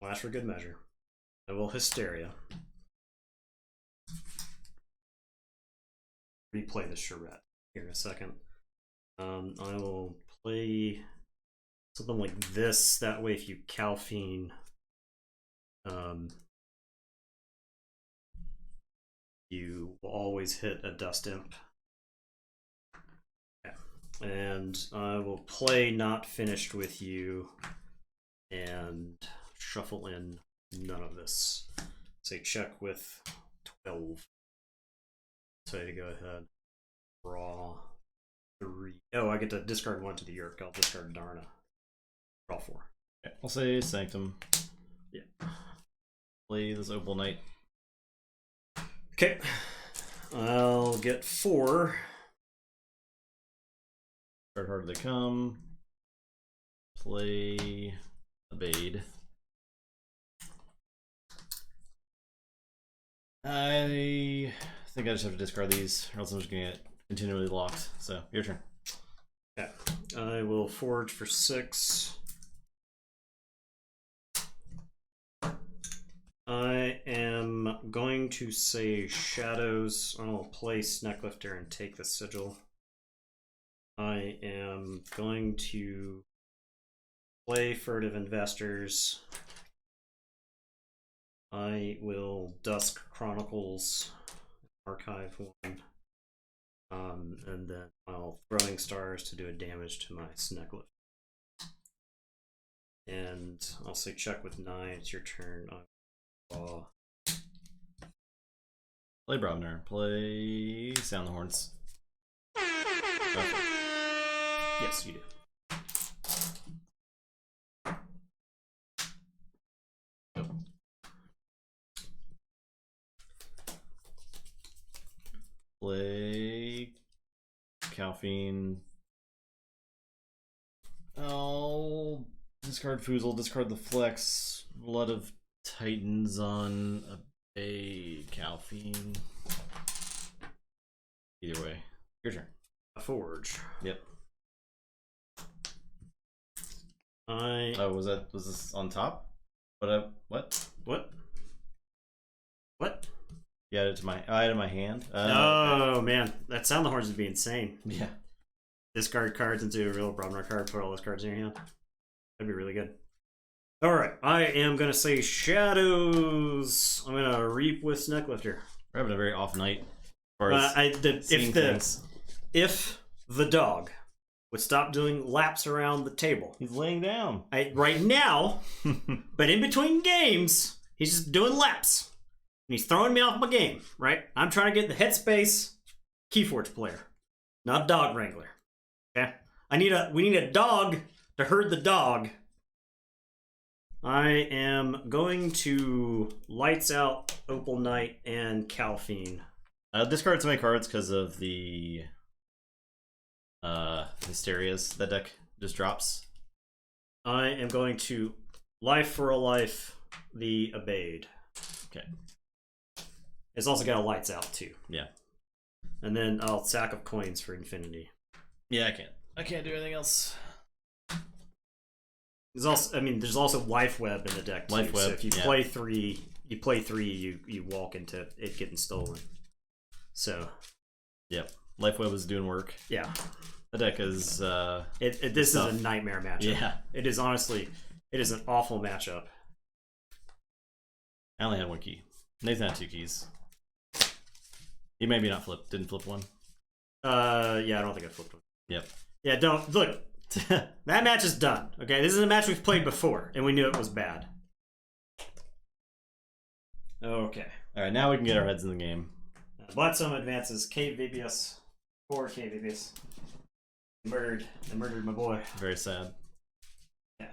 Flash for good measure. I will Hysteria. Replay the Charette here in a second. I will play something like this. That way, if you Calphine, you will always hit a Dust Imp. Okay. And I will play Not Finished With You and shuffle in none of this. Say check with 12. So I to go ahead. Draw 3. Oh, I get to discard 1 to the Yerk. I'll discard Darna. Draw 4. Okay, I'll say Sanctum. Yeah. Play this Opal Knight. Okay. I'll get 4. Hard Hard They Come. Play Abade. I think I just have to discard these, or else I'm just gonna get continually locked. So, your turn. Okay. I will forge for 6. I am going to say Shadows. I'll play Snecklifter and take the Sigil. I am going to play Furtive Investors. I will Dusk Chronicles, archive 1. And then I'll Throwing Stars to do a damage to my Snecklifter. And I'll say check with 9. It's your turn. Play Brobner. Play Sound the Horns. Yes, you do. Play Calphine. Oh, discard Foozle, discard the Flex. Blood of Titans on a Calphine. Either way, your turn. A Forge. Yep. I. Oh, was this on top? What? What? Yeah, it's my. I had it in my hand. Oh man, that Sound the Horns would be insane. Yeah. Discard cards into a real Bromner card. Put all those cards in your hand. That'd be really good. All right, I am gonna say Shadows. I'm gonna Reap with Snecklifter. We're having a very off night. As If the dog would stop doing laps around the table, he's laying down. Right now, but in between games, he's just doing laps. And he's throwing me off my game, right? I'm trying to get the Headspace Keyforge player, not dog wrangler. Okay? We need a dog to herd the dog. I am going to Lights Out, Opal Knight, and Calphine. Discard so many cards because of the Hysterias. That deck just drops. I am going to Life for a Life, the Obeyed. Okay. It's also got a Lights Out too. Yeah. And then I'll Sack of Coins for Infinity. Yeah, I can't do anything else. There's also Life Web in the deck too. Life Web, so if you play three, you walk into it getting stolen. So. Yep. Life Web is doing work. Yeah. The deck is this is a nightmare matchup. Yeah. It is an awful matchup. I only had one key. Nathan had 2 keys. He maybe didn't flip one. Yeah, I don't think I flipped one. Yep. Yeah, don't look. That match is done. Okay, this is a match we've played before, and we knew it was bad. Okay. All right, now we can get our heads in the game. Bloodstone advances. Cave Vibius. 4 Cave Vibius. They murdered my boy. Very sad. Yeah.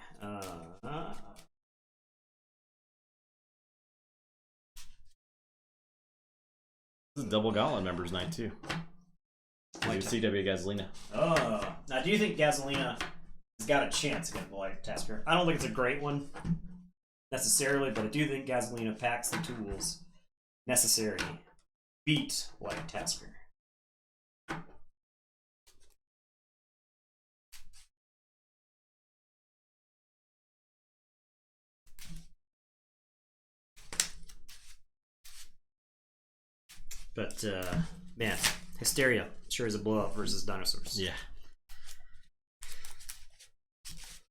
This is double Gauntlet members night too. CW Gasolina. Oh, now do you think Gasolina has got a chance against the Light Tasker? I don't think it's a great one necessarily, but I do think Gasolina packs the tools necessary to beat Light Tasker. But man, Hysteria sure is a blowout versus Dinosaurs. Yeah.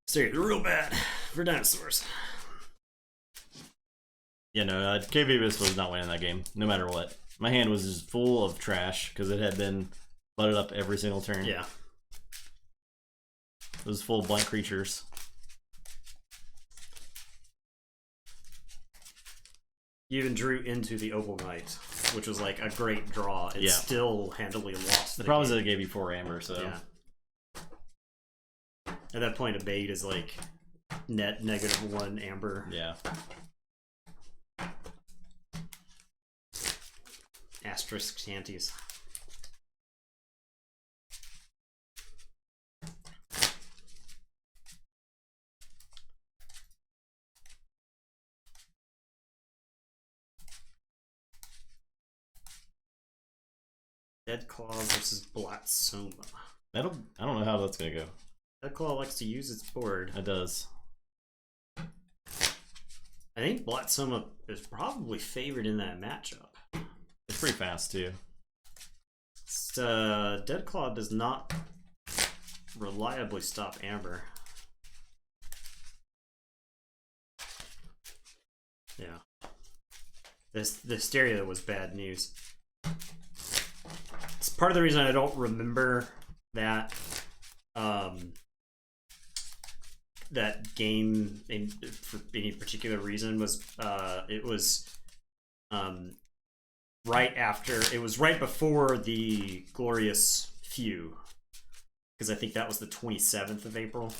Hysteria real bad for Dinosaurs. Yeah, no, KVBS was not winning that game, no matter what. My hand was just full of trash because it had been flooded up every single turn. Yeah. It was full of blank creatures. You even drew into the Opal Knight, which was like a great draw. It still handily lost. The problem is that it gave you 4 amber, so. Yeah. At that point, a bait is like net -1 amber. Yeah. Asterisk shanties. Deadclaw versus Blatsoma. I don't know how that's gonna go. Deadclaw likes to use its board. It does. I think Blatsoma is probably favored in that matchup. It's pretty fast too. Deadclaw does not reliably stop Amber. Yeah. The Hysteria was bad news. It's part of the reason I don't remember that that game for any particular reason was it was right before the Glorious Few, because I think that was the 27th of April.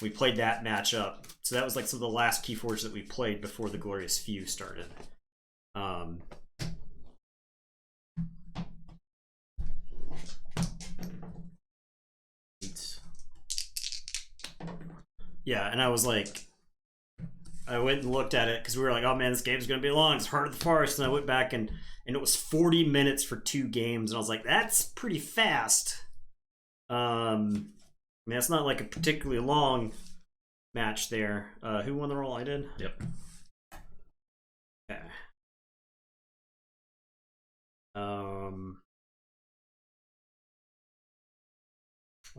We played that matchup, so that was like some of the last Keyforge that we played before the Glorious Few started. Yeah, and I was like, I went and looked at it because we were like, oh man, this game's gonna be long. It's Heart of the Forest, and I went back and it was 40 minutes for 2 games, and I was like, that's pretty fast. I mean, it's not like a particularly long match there. Who won the roll? I did. Yep. Okay.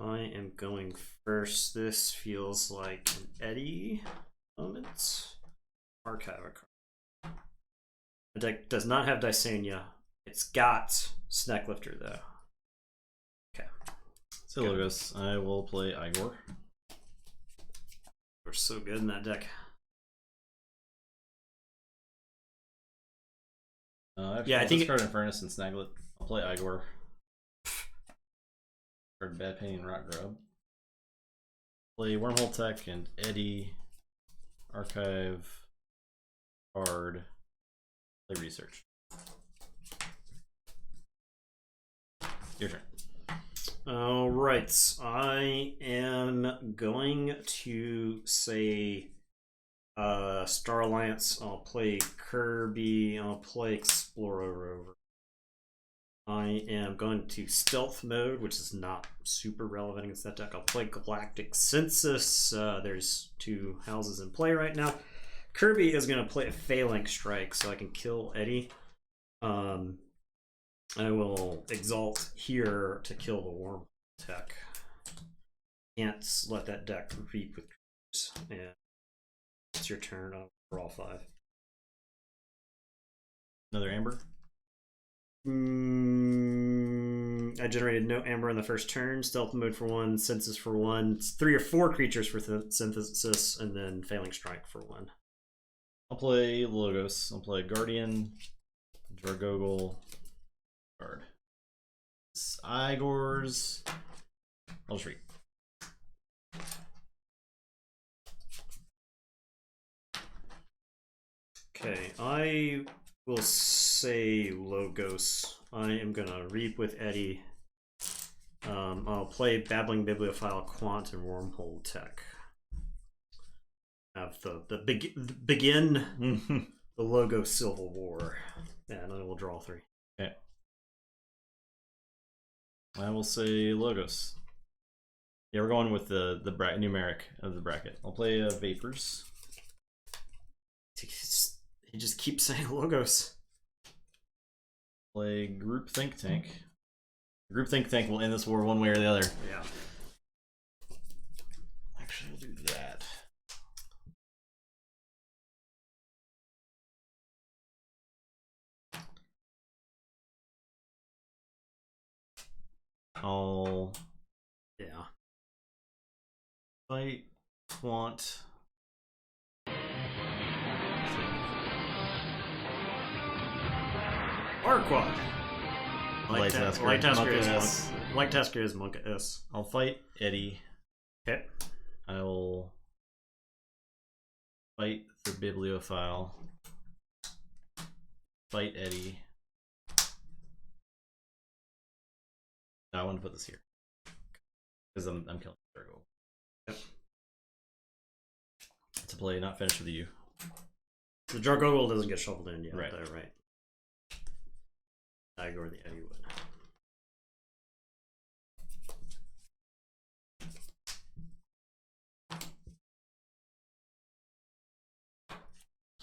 I am going first. This feels like an Eddie moment. Archive a card. The deck does not have Dysania. It's got Snacklifter though. Okay. So Logos, I will play Igor. We're so good in that deck. Actually, I think discard Infernus and Snaglet. I'll play Igor. Card Bad Penny and Rock Grub. Play Wormhole Tech and Eddie. Archive. Card. Play Research. Your turn. All right, I am going to say Star Alliance. I'll play Kirby. I'll play Explorer Rover. I am going to Stealth Mode, which is not super relevant against that deck. I'll play Galactic Census. There's 2 houses in play right now. Kirby is going to play a Phalanx Strike, so I can kill Eddie. I will Exalt here to kill the Worm Tech. Can't let that deck repeat with creatures. And it's your turn. I'll draw 5. Another Amber? I generated no Amber in the first turn. Stealth Mode for 1, Census for 1. It's 3 or 4 creatures for Synthesis, and then Phalanx Strike for 1. I'll play Logos. I'll play Guardian, Jargogol, card. Igor's. I'll just read. Okay, I will say Logos. I am gonna Reap with Eddie. I'll play Babbling Bibliophile, Quant, and Wormhole Tech. Have the begin the Logo Civil War, and I will draw 3. Okay. I will say Logos. Yeah, we're going with the numeric of the bracket. I'll play Vapors. He just keeps saying Logos. Play Group Think Tank. Group Think Tank will end this war one way or the other. Yeah. Actually, we'll do that. I'll fight Quant. Arquad. Light Tasker Tasker is Monk S. I'll fight Eddie. Okay. I will fight the Bibliophile. Fight Eddie. No, I want to put this here because I'm killing Virgo. Yep. To play, not finish with you. The Jargogol doesn't get shuffled in yet. Right. Though, right. Igor the Eddie would.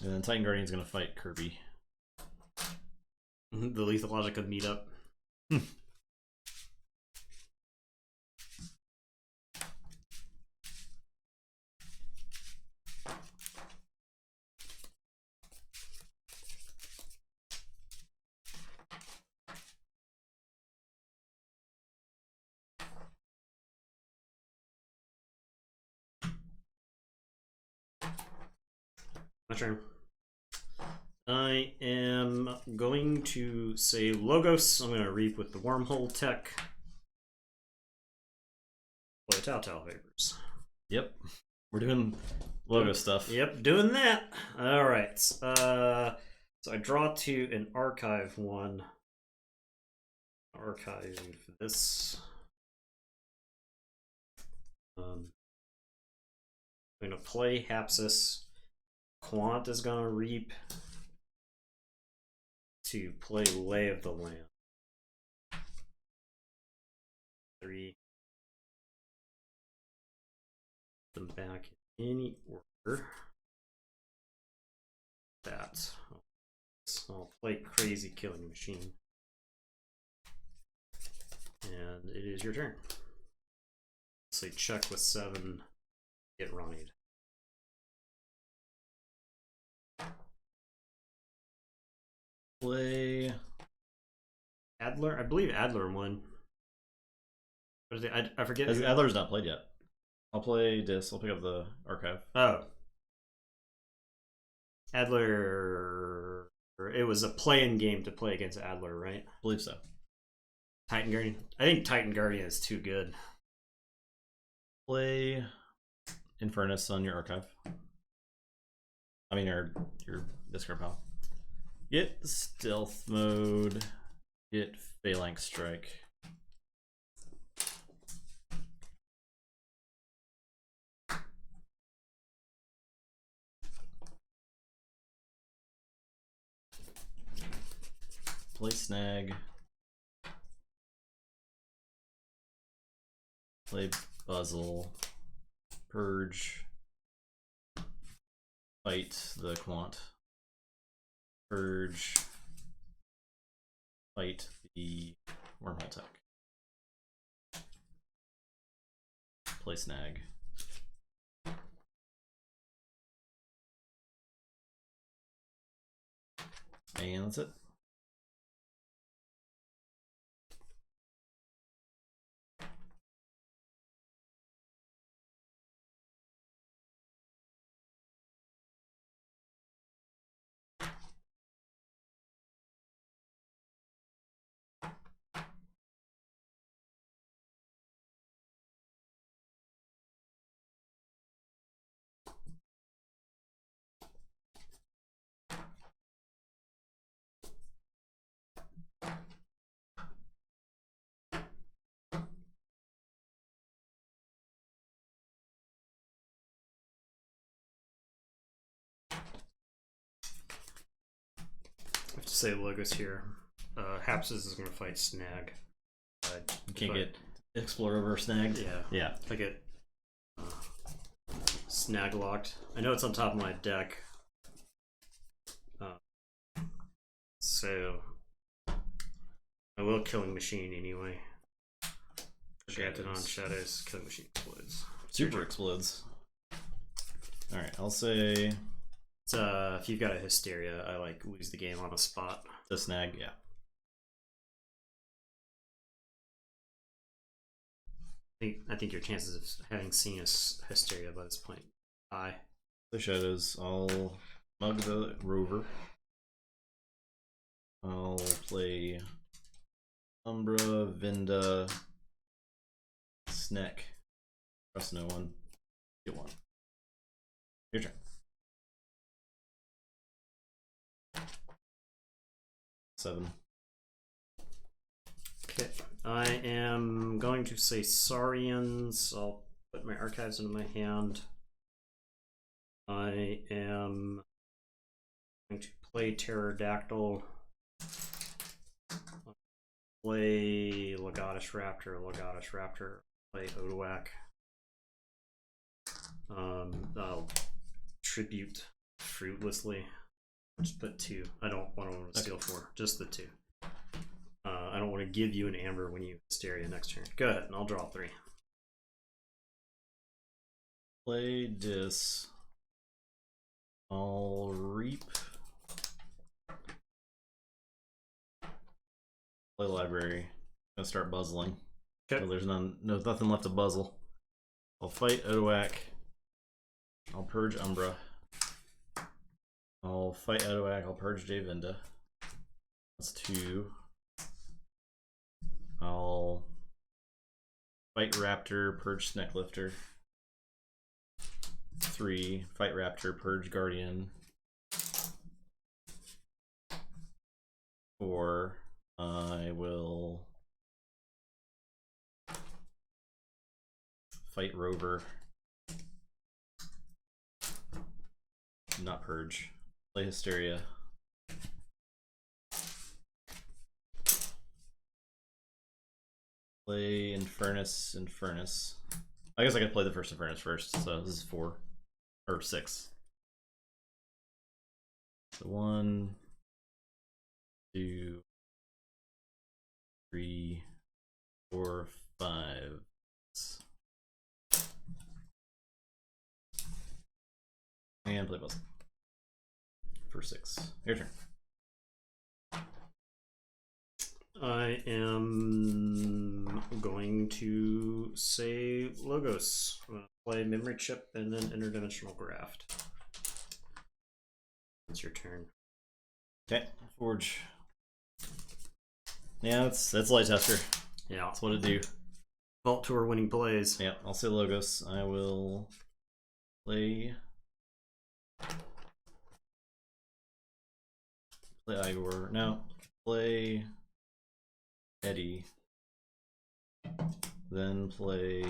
And then Titan Guardian's gonna fight Kirby. The Lethal Logic of Meetup. My turn. I am going to say Logos. I'm going to Reap with the Wormhole Tech. Play Telltale Vapors. Yep. We're doing logo stuff. Yep, doing that. All right. So I draw 2 and archive 1. Archive this. I'm going to play Hapsis. Quant is going to reap to play Lay of the Land. 3. Them back in any order. That. So I'll play Crazy Killing Machine. And it is your turn. Say check with 7. Get Ronnied. Play Adler? I believe Adler won. What is it? I forget. Adler's not played yet. I'll play Dis. I'll pick up the archive. Oh. Adler. It was a play-in game to play against Adler, right? I believe so. Titan Guardian. I think Titan Guardian is too good. Play Infernus on your archive. I mean, your discard pile. Get Stealth Mode. Get Phalanx Strike. Play Snag. Play Puzzle. Purge. Fight the Quant. Purge. Fight the Wormhole Tech. Play Snag. And that's it. I have to say logos here. Hapsis is going to fight Snag. You can't get Explore over Snagged? Yeah. Yeah. If I get Snag locked. I know it's on top of my deck. So I will Killing Machine anyway. Granted on Shadows, Killing Machine explodes. Super explodes. Alright, I'll say It's, if you've got a Hysteria, I like lose the game on the spot. the Snag, yeah. I think your chances of having seen a Hysteria by this point high. The Shadows, I'll mug the Rover. I'll play Umbra, Vinda, Sneck. Trust no one. Get one. Your turn. 7. Okay, I am going to say Saurians. I'll put my archives into my hand. I am going to play Pterodactyl. Play Legatus Raptor, play Odoak. I'll tribute fruitlessly. Just put 2. I don't want to steal 4, just the 2. I don't want to give you an amber when you Hysteria next turn. Go ahead, and I'll draw 3. Play Dis. I'll reap. Play Library. Gonna start buzzling. Okay. So there's nothing left to buzzle. I'll fight Odoak. I'll purge Umbra. I'll fight Odoak. I'll purge Javinda. That's 2. I'll fight Raptor, purge Snecklifter. 3. Fight Raptor, purge Guardian. 4. I will fight Rover. not purge. Play Hysteria. Play Infernus. I guess I could play the first Infernus first, so this is 4. Or 6. So 1, 2, 3, 4, 5. And play puzzle. For 6. Your turn. I am going to say Logos. I'm going to play Memory Chip and then Interdimensional Graft. It's your turn. Okay, Forge. Yeah, that's Light Tester. Yeah. That's what it do. Vault Tour winning plays. Yeah, I'll say Logos. I will play Igor. No, play Eddie. Then play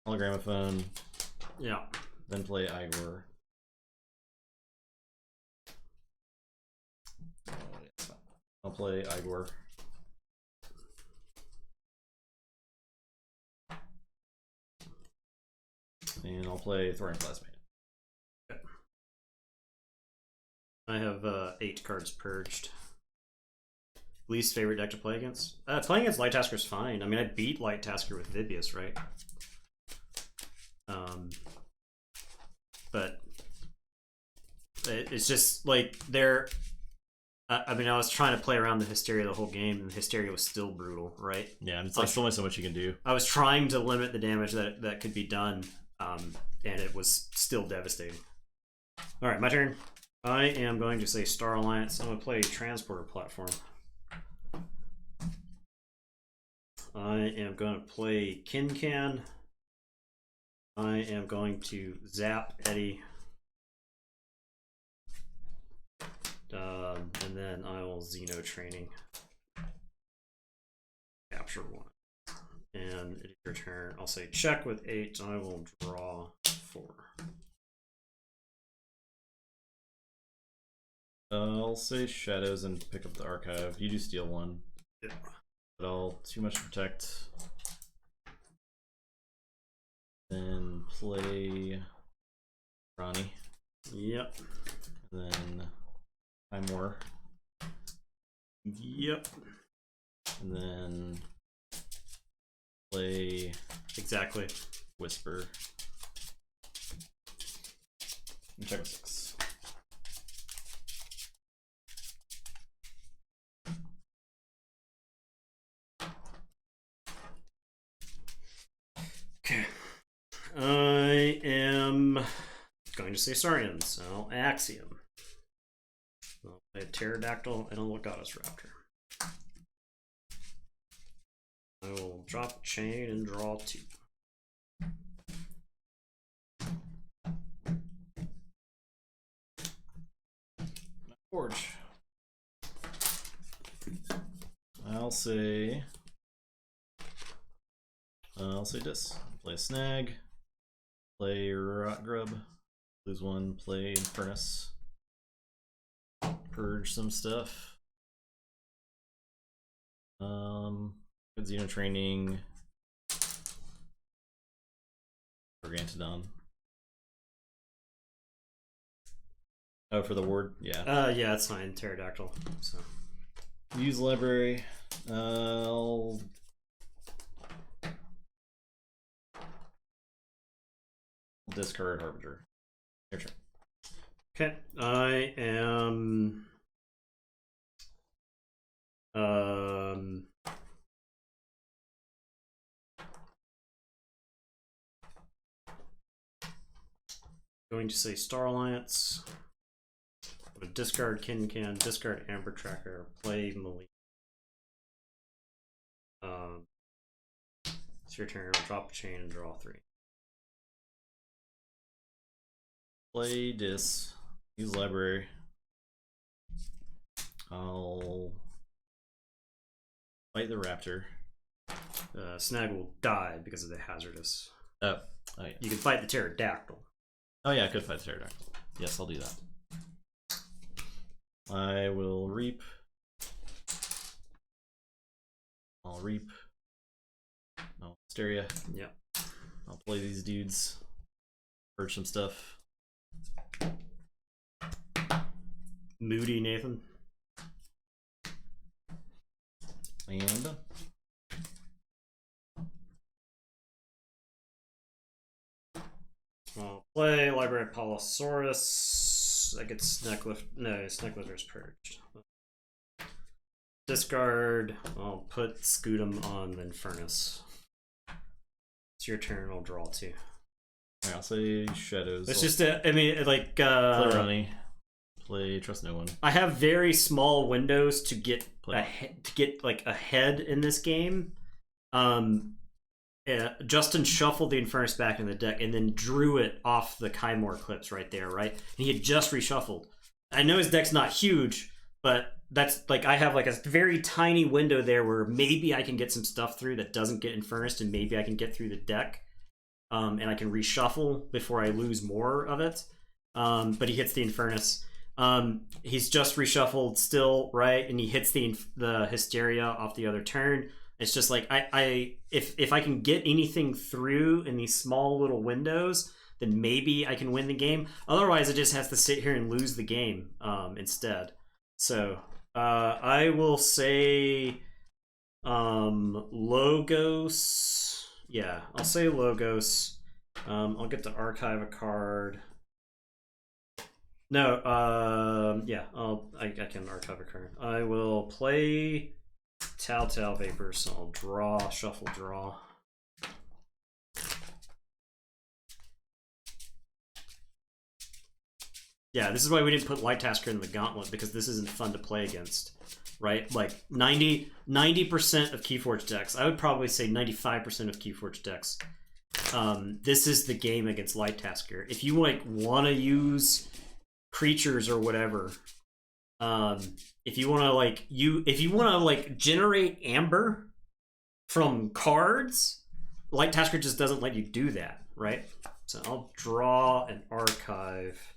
Hologramophone. Yeah. Then play Igor. I'll play Igor. And I'll play Thorium Plasmate. Okay. I have 8 cards purged. Least favorite deck to play against? Playing against Light Tasker is fine. I mean, I beat Light Tasker with Vibius, right? But it's just like they're. I mean, I was trying to play around the Hysteria the whole game, and Hysteria was still brutal, right? Yeah, it's like only so much you can do. I was trying to limit the damage that could be done, and it was still devastating. All right, my turn. I am going to say Star Alliance. I'm going to play Transporter Platform. I am going to play Kincan. I am going to zap Eddie. And then I will Xeno Training. Capture 1. And it's your turn. I'll say check with 8. I will draw 4. I'll say Shadows and pick up the Archive. You do steal 1. Yeah. But I'll too much protect. Then play Ronnie. Yep. Then Time War. Yep. And then play Exactly. Whisper. And check with 6. Okay. I am going to say Saurians, so I'll Axiom. I'll play a Pterodactyl and a Legatus Raptor. I will drop a chain and draw 2. Forge. I'll say this. Play a Snag. Play Rot Grub. Lose 1. Play Infernus. Purge some stuff. Good Xeno Training. Gargantodon. Oh, for the ward? Yeah. Yeah, it's fine. Pterodactyl. So Use library. I'll discard Harbinger. Your turn. okay. I am going to say Star Alliance. I'm gonna discard Kincan, discard Amber Tracker, play Malik. It's your turn. I'll drop a chain and draw 3. Play Dis. Use library. I'll fight the Raptor. Snag will die because of the hazardous. Oh, yeah. You can fight the Pterodactyl. Oh yeah, I could fight the Pterodactyl. Yes, I'll do that. I will reap. I'll reap. No, Hysteria. Yeah. I'll play these dudes. Purge some stuff. Moody, Nathan. And done. I'll play Library of Palosaurus. I get Snack Lift. No, Snack Lifter's purged. Discard. I'll put Scudam on the Infernus. It's your turn. I'll draw 2. Alright, I'll say Shadows. It's just I mean, like play Runny. Play Trust No One. I have very small windows to get Play. like ahead in this game. Justin shuffled the Infernus back in the deck and then drew it off the Kymore clips right there, right? And he had just reshuffled. I know his deck's not huge, but that's like I have like a very tiny window there where maybe I can get some stuff through that doesn't get Infernus, and maybe I can get through the deck, and I can reshuffle before I lose more of it. But he hits the Infernus. He's just reshuffled still, right? And he hits the Hysteria off the other turn. It's just like if I can get anything through in these small little windows, then maybe I can win the game. Otherwise, it just has to sit here and lose the game instead. So I will say Logos. Yeah, I'll say Logos. I'll get to archive a card. No, yeah, I can archive a card. I will play Telltale Vapor, so I'll draw, shuffle, draw. Yeah, this is why we didn't put Light Tasker in the gauntlet, because this isn't fun to play against, right? Like 90% of Keyforge decks, I would probably say 95% of Keyforge decks, this is the game against Light Tasker. If you like want to use creatures or whatever, if you want to like generate amber from cards, Light Tasker just doesn't let you do that, right? So I'll draw an archive.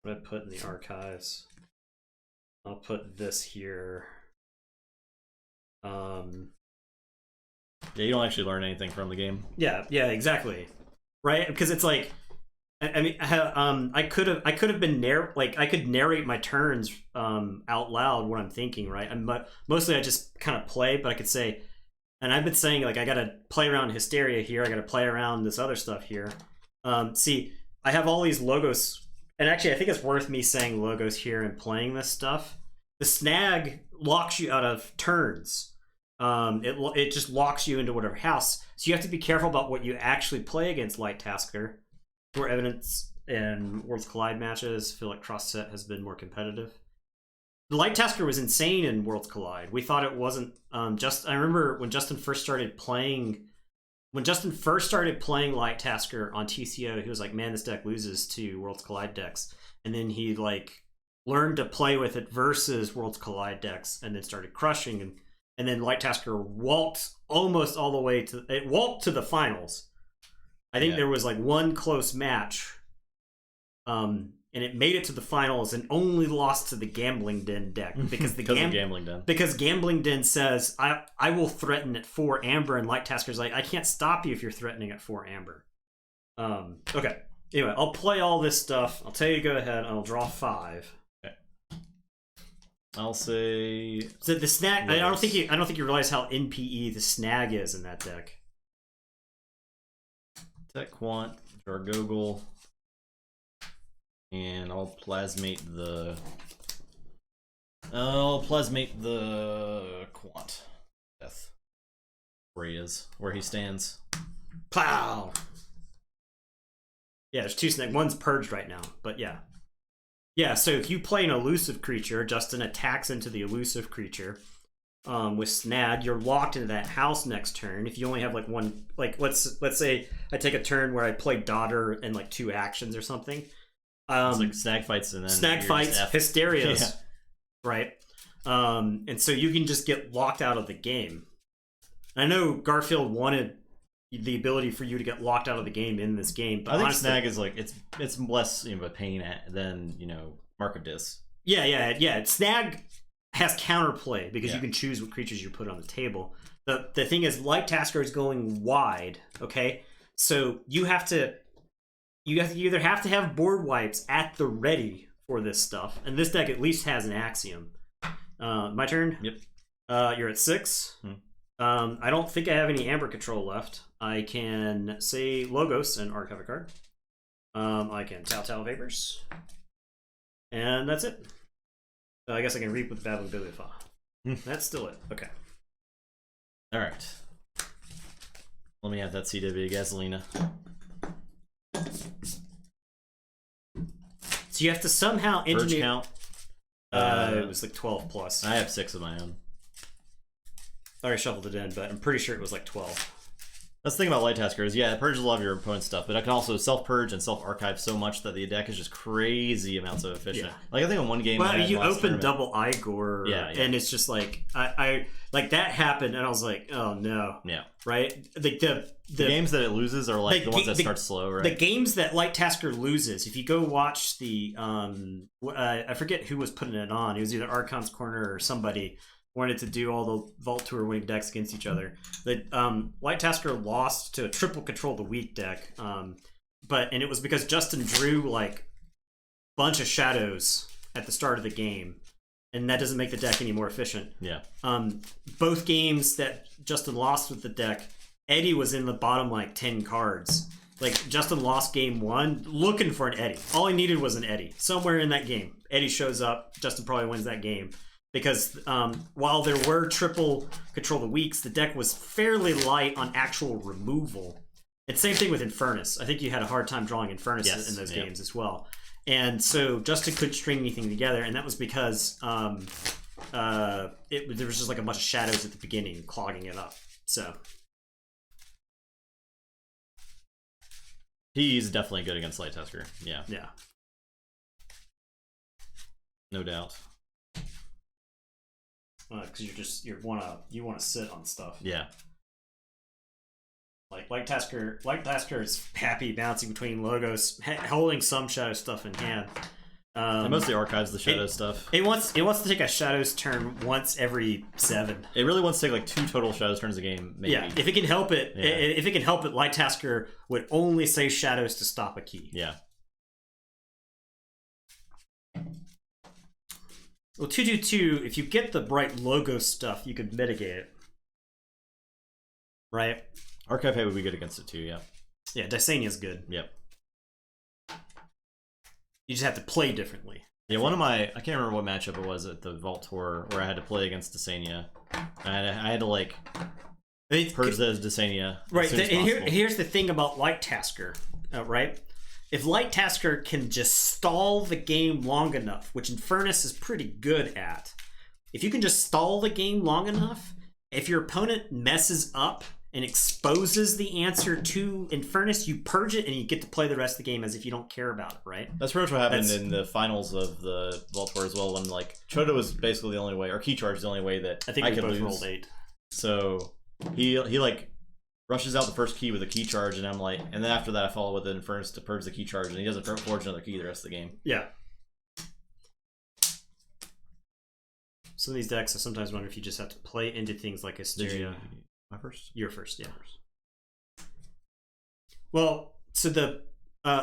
What do I put in the archives? I'll put this here. Yeah, you don't actually learn anything from the game. Yeah, exactly. Right? Because it's like, I mean, I could have been I could narrate my turns out loud what I'm thinking, right? But mostly I just kind of play, but I could say, and I've been saying like I gotta play around Hysteria here, I gotta play around this other stuff here. See, I have all these logos, and actually I think it's worth me saying logos here and playing this stuff. The snag locks you out of turns. It just locks you into whatever house. So you have to be careful about what you actually play against Light Tasker. More evidence in Worlds Collide matches. I feel like cross set has been more competitive. The Light Tasker was insane in Worlds Collide. We thought it wasn't I remember when Justin first started playing Light Tasker on TCO, he was like, man, this deck loses to Worlds Collide decks. And then he like learned to play with it versus Worlds Collide decks and then started crushing, and then Light Tasker walked almost all the way to the finals. I think there was like one close match, and it made it to the finals and only lost to the Gambling Den deck because because Gambling Den says I will threaten at 4 amber, and Light Tasker's like, I can't stop you if you're threatening at 4 amber. Okay. Anyway, I'll play all this stuff. I'll tell you to go ahead. I'll draw 5. Okay. I'll say so the snag. I don't think you realize how NPE the snag is in that deck. Tech Quant, Jargogel, and I'll plasmate the Quant. Death. Where he stands. Plow! Yeah, there's 2 snag. One's purged right now, but yeah. Yeah, so if you play an elusive creature, Justin attacks into the elusive creature. With Snag, you're locked into that house next turn. If you only have like one, like let's say I take a turn where I play Daughter and like 2 actions or something. It's like Snag fights and then Hysterias, yeah. Right? And so you can just get locked out of the game. I know Garfield wanted the ability for you to get locked out of the game in this game. But I think honestly, snag is like it's less of a pain than Mark of Dis. Yeah. Snag has counterplay because you can choose what creatures you put on the table. The thing is, Light Tasker is going wide. Okay, so you either have to have board wipes at the ready for this stuff, and this deck at least has an Axiom. My turn. Yep. You're at 6. I don't think I have any Amber control left. I can say Logos and archive a card. I can Telltale Vapors. And that's it. I guess I can Reap with Babbling Bibliophile. That's still it. Okay. Alright. Let me have that CW Gasolina. So you have to somehow Purge engineer... count? It was like 12 plus. I have 6 of my own. I already shuffled it in, but I'm pretty sure it was like 12. That's the thing about Light Tasker is, it purges a lot of your opponent's stuff, but I can also self-purge and self-archive so much that the deck is just crazy amounts of efficient. Yeah. Like, I think in one game... Well, you open tournament, double Igor, and it's just like... I like, that happened, and I was like, oh, no. Yeah. Right? The games that it loses are like the ones that start slow, right? The games that Light Tasker loses, if you go watch the... I forget who was putting it on. It was either Archon's Corner or somebody... wanted to do all the Vault Tour winning decks against each other. The Light Tasker lost to a triple control the weak deck, and it was because Justin drew like bunch of shadows at the start of the game, and that doesn't make the deck any more efficient. Yeah. Both games that Justin lost with the deck, Eddie was in the bottom like 10 cards. Like Justin lost game 1 looking for an Eddie. All he needed was an Eddie somewhere in that game. Eddie shows up. Justin probably wins that game. Because while there were triple control the weaks, the deck was fairly light on actual removal. And same thing with Infernus. I think you had a hard time drawing Infernus in those games as well. And so Justin couldn't string anything together, and that was because there was just like a bunch of shadows at the beginning clogging it up. So he's definitely good against Light Tasker. Yeah. No doubt. Because you want to sit on stuff. Yeah. Like Light Tasker is happy bouncing between logos, holding some shadow stuff in hand. It mostly archives the shadow stuff. It wants to take a shadows turn once every 7. It really wants to take like 2 total shadows turns a game. Maybe. Yeah, if it can help it. Yeah. If it can help it, Light Tasker would only say shadows to stop a key. Yeah. Well, 2/2, if you get the right logo stuff, you could mitigate it. Right? Archive Hay would be good against it too, yeah. Yeah, Dysania's good. Yep. You just have to play differently. Yeah, I can't remember what matchup it was at the Vault Tour where I had to play against Dysania. I had to like purge those Dysania. Right, and here's the thing about Light Tasker, right? If Light Tasker can just stall the game long enough, which Infernus is pretty good at, if you can just stall the game long enough, if your opponent messes up and exposes the answer to Infernus, you purge it and you get to play the rest of the game as if you don't care about it, right? That's pretty much what happened in the finals of the Vault Tour as well, when like Choda was basically the only way, or Key Charge is the only way that I could lose. Rolled 8. So he like rushes out the first key with a Key Charge, and I'm like, and then after that I follow with an Infernus to purge the Key Charge, and he doesn't forge another key the rest of the game. Yeah. Some of these decks, I sometimes wonder if you just have to play into things like Hysteria. My first? Your first, yeah. Well, so the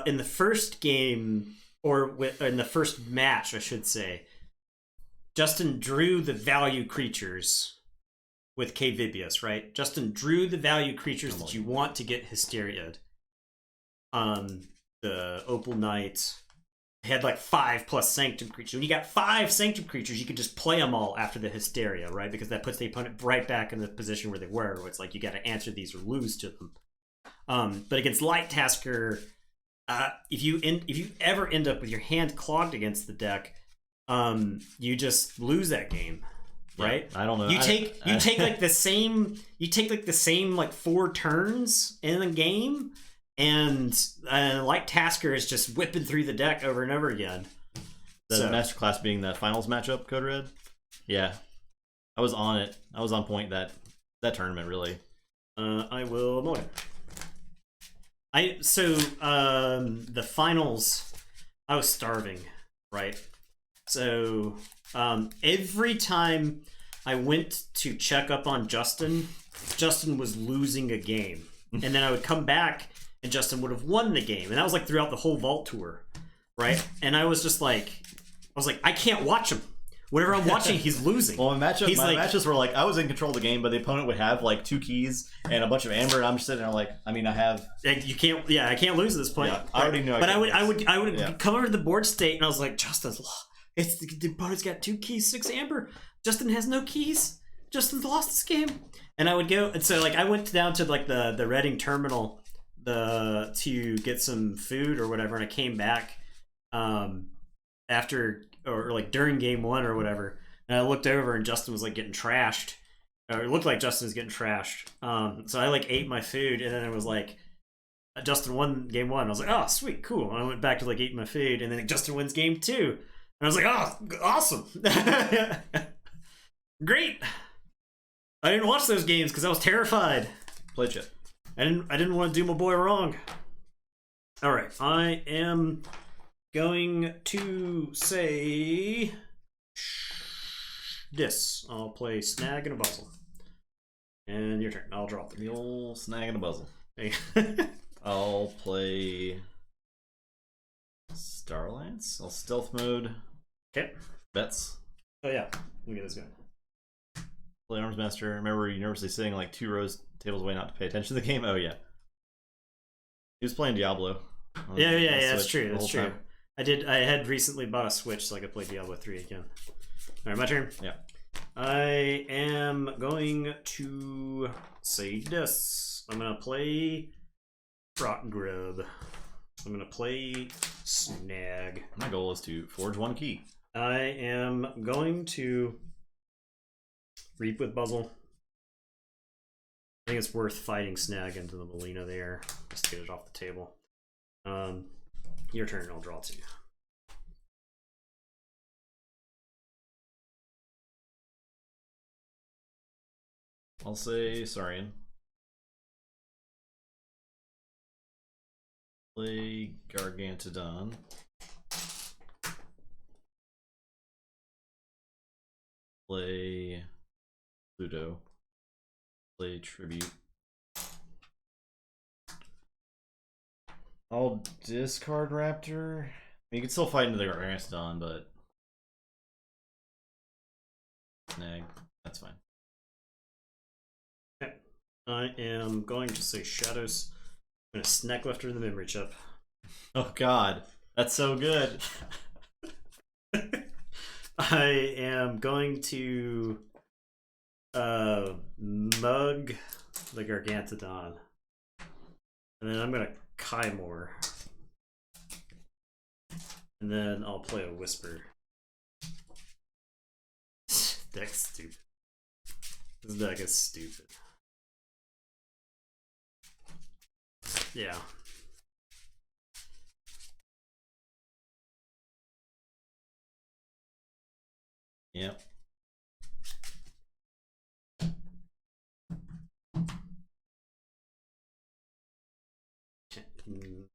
in the first game, or in the first match, I should say, Justin drew the value creatures with K. Vibius, right? Justin drew the value creatures that you want to get Hysteria'd. The Opal Knight had like 5+ Sanctum creatures. When you got 5 Sanctum creatures, you can just play them all after the Hysteria, right? Because that puts the opponent right back in the position where they were. Where it's like you got to answer these or lose to them. But against Light Tasker, if you ever end up with your hand clogged against the deck, you just lose that game, right? Yeah, I don't know. You take the same like 4 turns in the game. And Light Tasker is just whipping through the deck over and over again. The Masterclass being the finals matchup, Code Red? Yeah. I was on it. I was on point that tournament, really. I will mow it. The finals, I was starving, right? So every time I went to check up on Justin, Justin was losing a game, and then I would come back and Justin would have won the game, and that was like throughout the whole vault tour, right? And I was like, I can't watch him. Whatever I'm watching, he's losing. Well, my matches were like, I was in control of the game, but the opponent would have like 2 keys and a bunch of amber, and I'm just sitting there like, I mean, I have. You can't. Yeah, I can't lose at this point. Yeah, I already knew. But I would come over to the board state, and I was like, Justin's. It's the opponent's got 2 keys, 6 amber. Justin has no keys. Justin's lost this game. And I would go, and so like I went down to like the Reading terminal, to get some food or whatever, and I came back, after. Or like during game 1 or whatever, and I looked over and Justin was like getting trashed, or it looked like Justin was getting trashed. So I like ate my food, and then it was like Justin won game 1. I was like, oh sweet, cool. And I went back to like eat my food, and then Justin wins game 2, and I was like, oh awesome, great. I didn't watch those games because I was terrified. Play chip. I didn't want to do my boy wrong. All right, I am going to say this. I'll play Snag and a Puzzle. And your turn. I'll drop the old Snag and a Puzzle. Hey. I'll play Starlance. I'll stealth mode. Okay. Bets. Oh yeah. Let me get this going. Play Arms Master. Remember you nervously sitting like 2 rows tables away not to pay attention to the game? Oh yeah. He was playing Diablo. Yeah, that's true. That's true. Time. I had recently bought a Switch so I could play Diablo 3 again. Alright, my turn. Yeah. I am going to say this. I'm gonna play Rot Grub. I'm gonna play Snag. My goal is to forge 1 key. I am going to Reap with Buzzle. I think it's worth fighting Snag into the Molina there, just to get it off the table. Your turn, I'll draw 2. I'll say Saurian. Play Gargantodon. Play Pluto. Play Tribute. I'll discard Raptor. I mean, you can still fight into the Gargantodon, but Snag. That's fine. Okay. I am going to say Shadows. I'm going to snack left her in the memory chip. Oh god, that's so good. I am going to mug the Gargantodon. And then I'm going to Kymore. And then I'll play a Whisper. Deck's stupid. This deck is stupid. Yeah. Yep.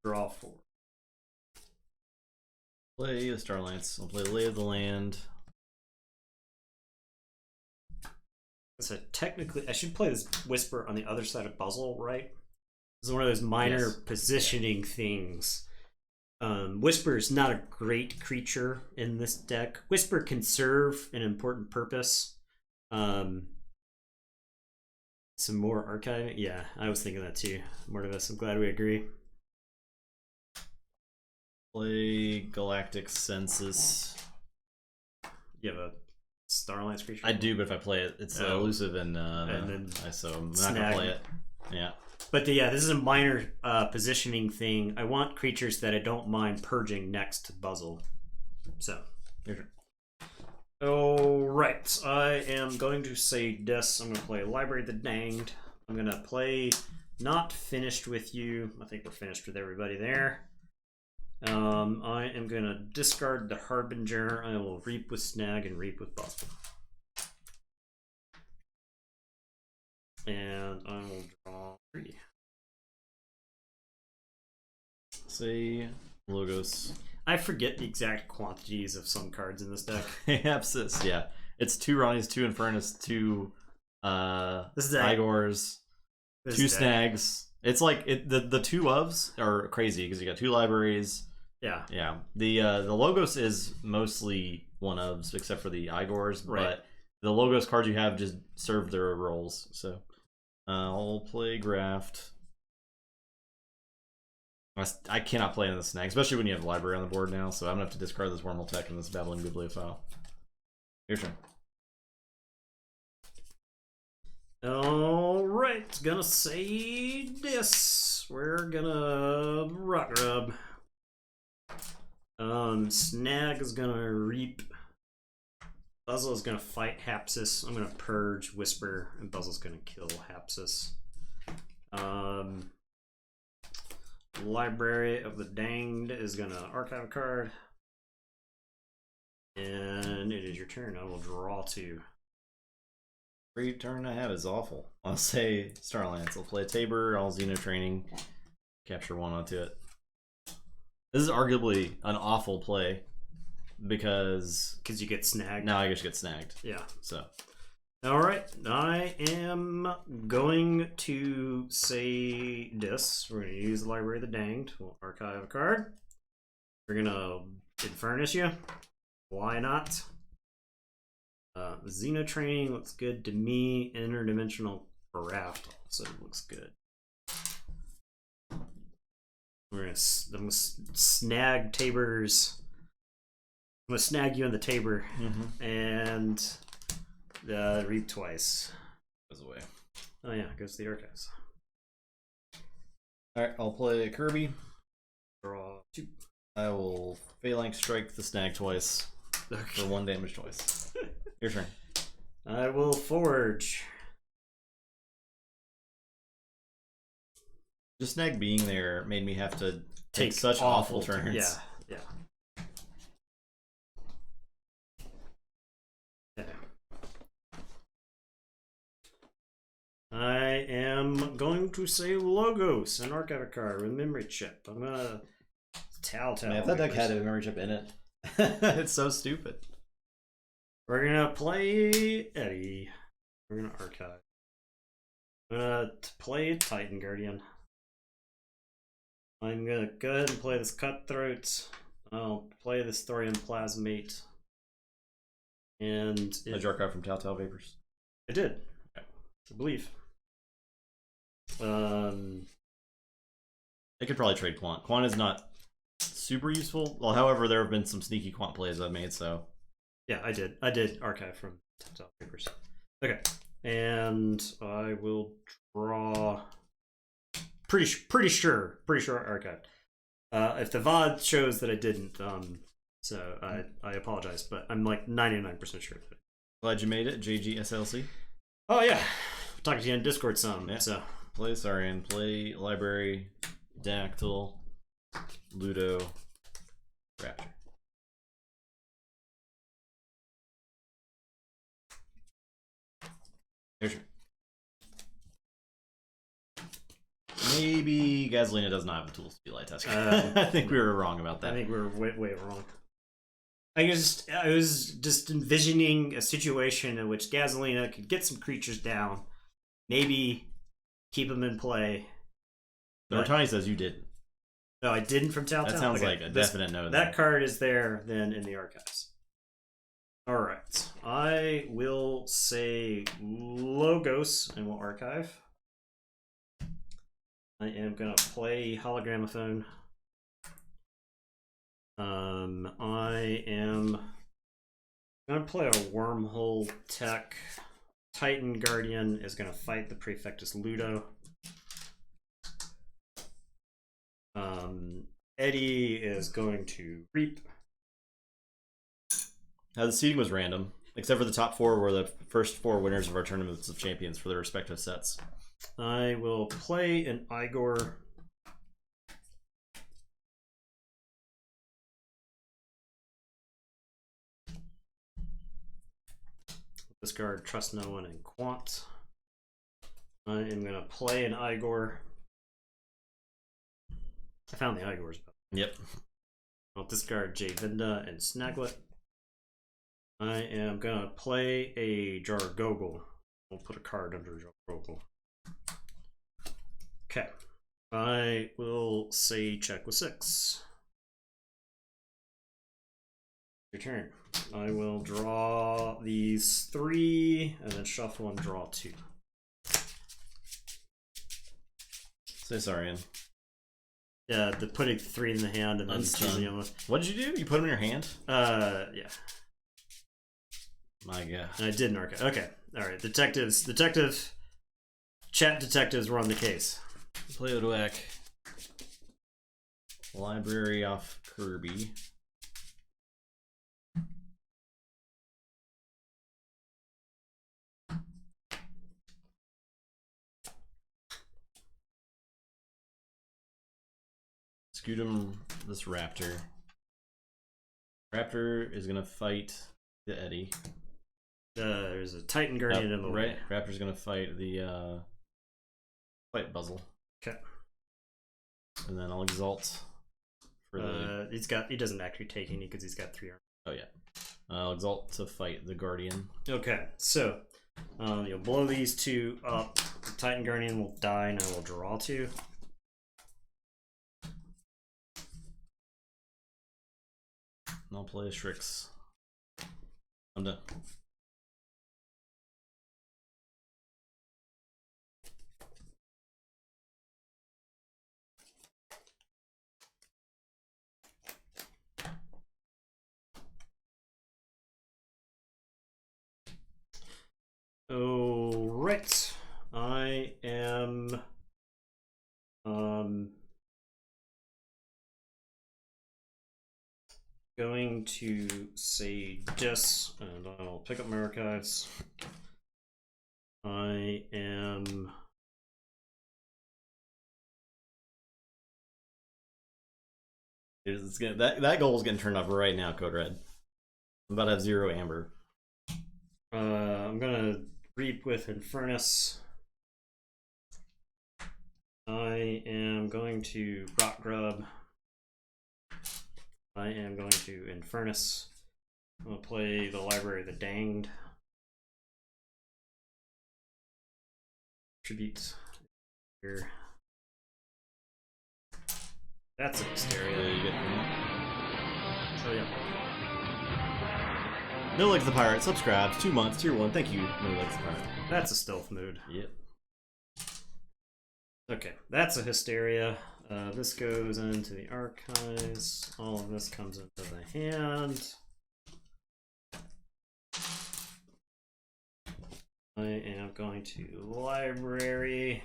Draw 4. Play the Starlance. I'll play Lay of the Land. So technically, I should play this Whisper on the other side of Buzzle, right? This is one of those minor positioning things. Whisper is not a great creature in this deck. Whisper can serve an important purpose. Some more archiving. Yeah, I was thinking that too. Mortivis, I'm glad we agree. Play Galactic Census. You have a Starlance creature? I do, but if I play it, it's elusive and then so I'm not gonna play it. Yeah. But this is a minor positioning thing. I want creatures that I don't mind purging next to Buzzle. So, your turn. Alright, I am going to say this. I'm going to play Library of the Danged. I'm going to play Not Finished With You. I think we're finished with everybody there. I am going to discard the Harbinger. I will Reap with Snag and Reap with Buzzle. And I will draw 3. Say Logos. I forget the exact quantities of some cards in this deck. Apsis, yeah. It's 2 Ronnies, 2 Infernus, 2 Igors, 2 Snags. It's like the 2 ofs are crazy because you got 2 libraries. Yeah. Yeah. The Logos is mostly 1 ofs except for the Igors, right. But the Logos cards you have just serve their roles. So I'll play Graft. I cannot play in the Snag, especially when you have a library on the board now, so I'm gonna have to discard this Wormhole Tech and this Babbling Bibliophile. Your turn. Alright, gonna say this. We're gonna Rock Rub. Snag is gonna Reap. Buzzle is gonna fight Hapsis. I'm gonna Purge, Whisper, and Buzzle's gonna kill Hapsis. Library of the Danged is gonna archive a card. And it is your turn. I will draw 2. Every turn I have is awful. I'll say Starlance. I'll play Tabor, I'll Xeno Training, capture 1 onto it. This is arguably an awful play because you get snagged. Now I just get snagged. Yeah. So. Alright, I am going to say this. We're going to use the Library of the Danged. We'll archive a card. We're going to Infernus you. Why not? Xeno Training looks good to me. Interdimensional Craft also looks good. I'm gonna snag Tabor's. I'm gonna snag you in the Tabor and Reap twice. Goes away. Oh yeah, goes to the archives. Alright, I'll play Kirby. Draw 2. I will Phalanx Strike the Snag twice for 1 damage twice. Your turn. I will Forge. Just Snag being there made me have to take such awful turns. Yeah, yeah. Okay. I am going to say Logos, an archive card with memory chip. I'm gonna tell. Man, if that deck had a memory chip in it, it's so stupid. We're gonna play Eddie. We're gonna archive. I'm gonna play Titan Guardian. I'm gonna go ahead and play this Cutthroat. I'll play this Thorium Plasmate. And a draw card from Telltale Vapors. I did. I believe. I could probably trade Quant. Quant is not super useful. Well, however, there have been some sneaky Quant plays I've made, so. Yeah, I did. I did archive from Telltale Vapors. Okay. And I will draw. Pretty sure archived. If the VOD shows that I didn't, so I apologize, but I'm like 99% sure. Glad you made it, JGSLC. Oh yeah, talking to you on Discord some. Yeah. So play Saurian, play Library, Dactyl, Ludo, Raptor. Here's your. Maybe Gasolina does not have the tools to be light test. I think we were wrong about that. I think we were way wrong. I was just envisioning a situation in which Gasolina could get some creatures down, maybe keep them in play. Nortani says you didn't. No, I didn't from Telltale. That sounds like a definite no. That card is there then in the archives. All right, I will say Logos and we'll archive. I am gonna play Hologramophone. I am gonna play a Wormhole Tech. Titan Guardian is gonna fight the Prefectus Ludo. Eddie is going to Reap. The seeding was random, except for the top 4 were the first 4 winners of our Tournaments of Champions for their respective sets. I will play an Igor. Discard Trust No One and Quant. I am going to play an Igor. I found the Igor's. Yep. I'll discard Javinda and Snaglet. I am gonna play a Jargogel. We'll put a card under Jargogel. Okay. I will say check with 6. Your turn. I will draw these 3 and then shuffle and draw 2. Say sorry, Ian. Yeah, the putting 3 in the hand and then choosing them. What did you do? You put them in your hand? Yeah. My God. And I did an archive. Okay. Alright. Chat detectives were on the case. Play Odoak. Library off Kirby. Scoot him this raptor. Raptor is gonna fight the Eddie. There's a Titan Guardian in the way. Right. Raptor's gonna fight the fight Buzzle. Okay. And then I'll exalt for the he doesn't actually take any because he's got 3 armor. Oh yeah. I'll exalt to fight the Guardian. Okay, so you'll blow these 2 up. The Titan Guardian will die and I will draw 2. And I'll play Strix. I'm done. Oh, right. I am going to say this, and I'll pick up my archives. I am that goal is getting turned off right now, Code Red. I'm about to have 0 amber. I'm gonna reap with Infernus. I am going to Rock Grub. I am going to Infernus. I'm gonna play the Library of the Danged. Tribute here. That's a hysteria. You get Oh yeah. No Legs the Pirate subscribes 2 months, tier 1. Thank you, No Legs the Pirate. That's a stealth mood. Yep. Okay, that's a hysteria. This goes into the archives. All of this comes into the hand. I am going to library.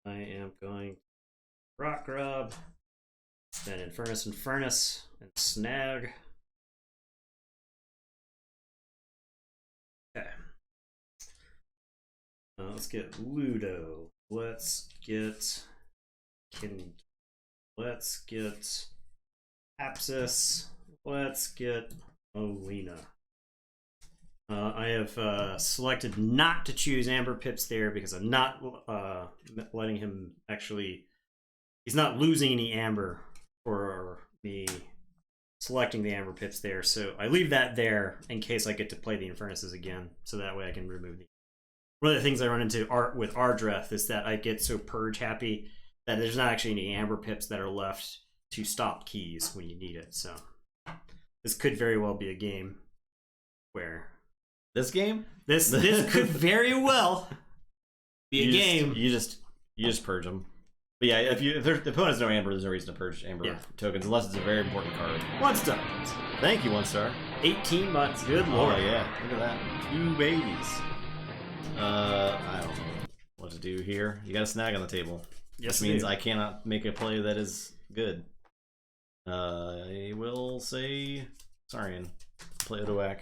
I am going Rock Grub, then Infernus, and Snag. Okay. Let's get Ludo. Let's get Kin. Let's get Apsis. Let's get Molina. I have selected not to choose Amber Pips there because I'm not letting him actually. He's not losing any Amber for me selecting the Amber Pips there, so I leave that there in case I get to play the Infernuses again, so that way I can remove the. One of the things I run into with Ardreth is that I get so purge happy that there's not actually any Amber Pips that are left to stop keys when you need it. So this could very well be a game where this this could very well be a game. You just purge them. But yeah, if the opponent has no Amber, there's no reason to purge Amber tokens unless it's a very important card. 1 star. Thank you, 1 star. 18 months. Good lord. Oh yeah, look at that. 2 babies. I don't know what to do here. You got a Snag on the table. Yes, which means I cannot make a play that is good. I will say Saurian. Play Odoak.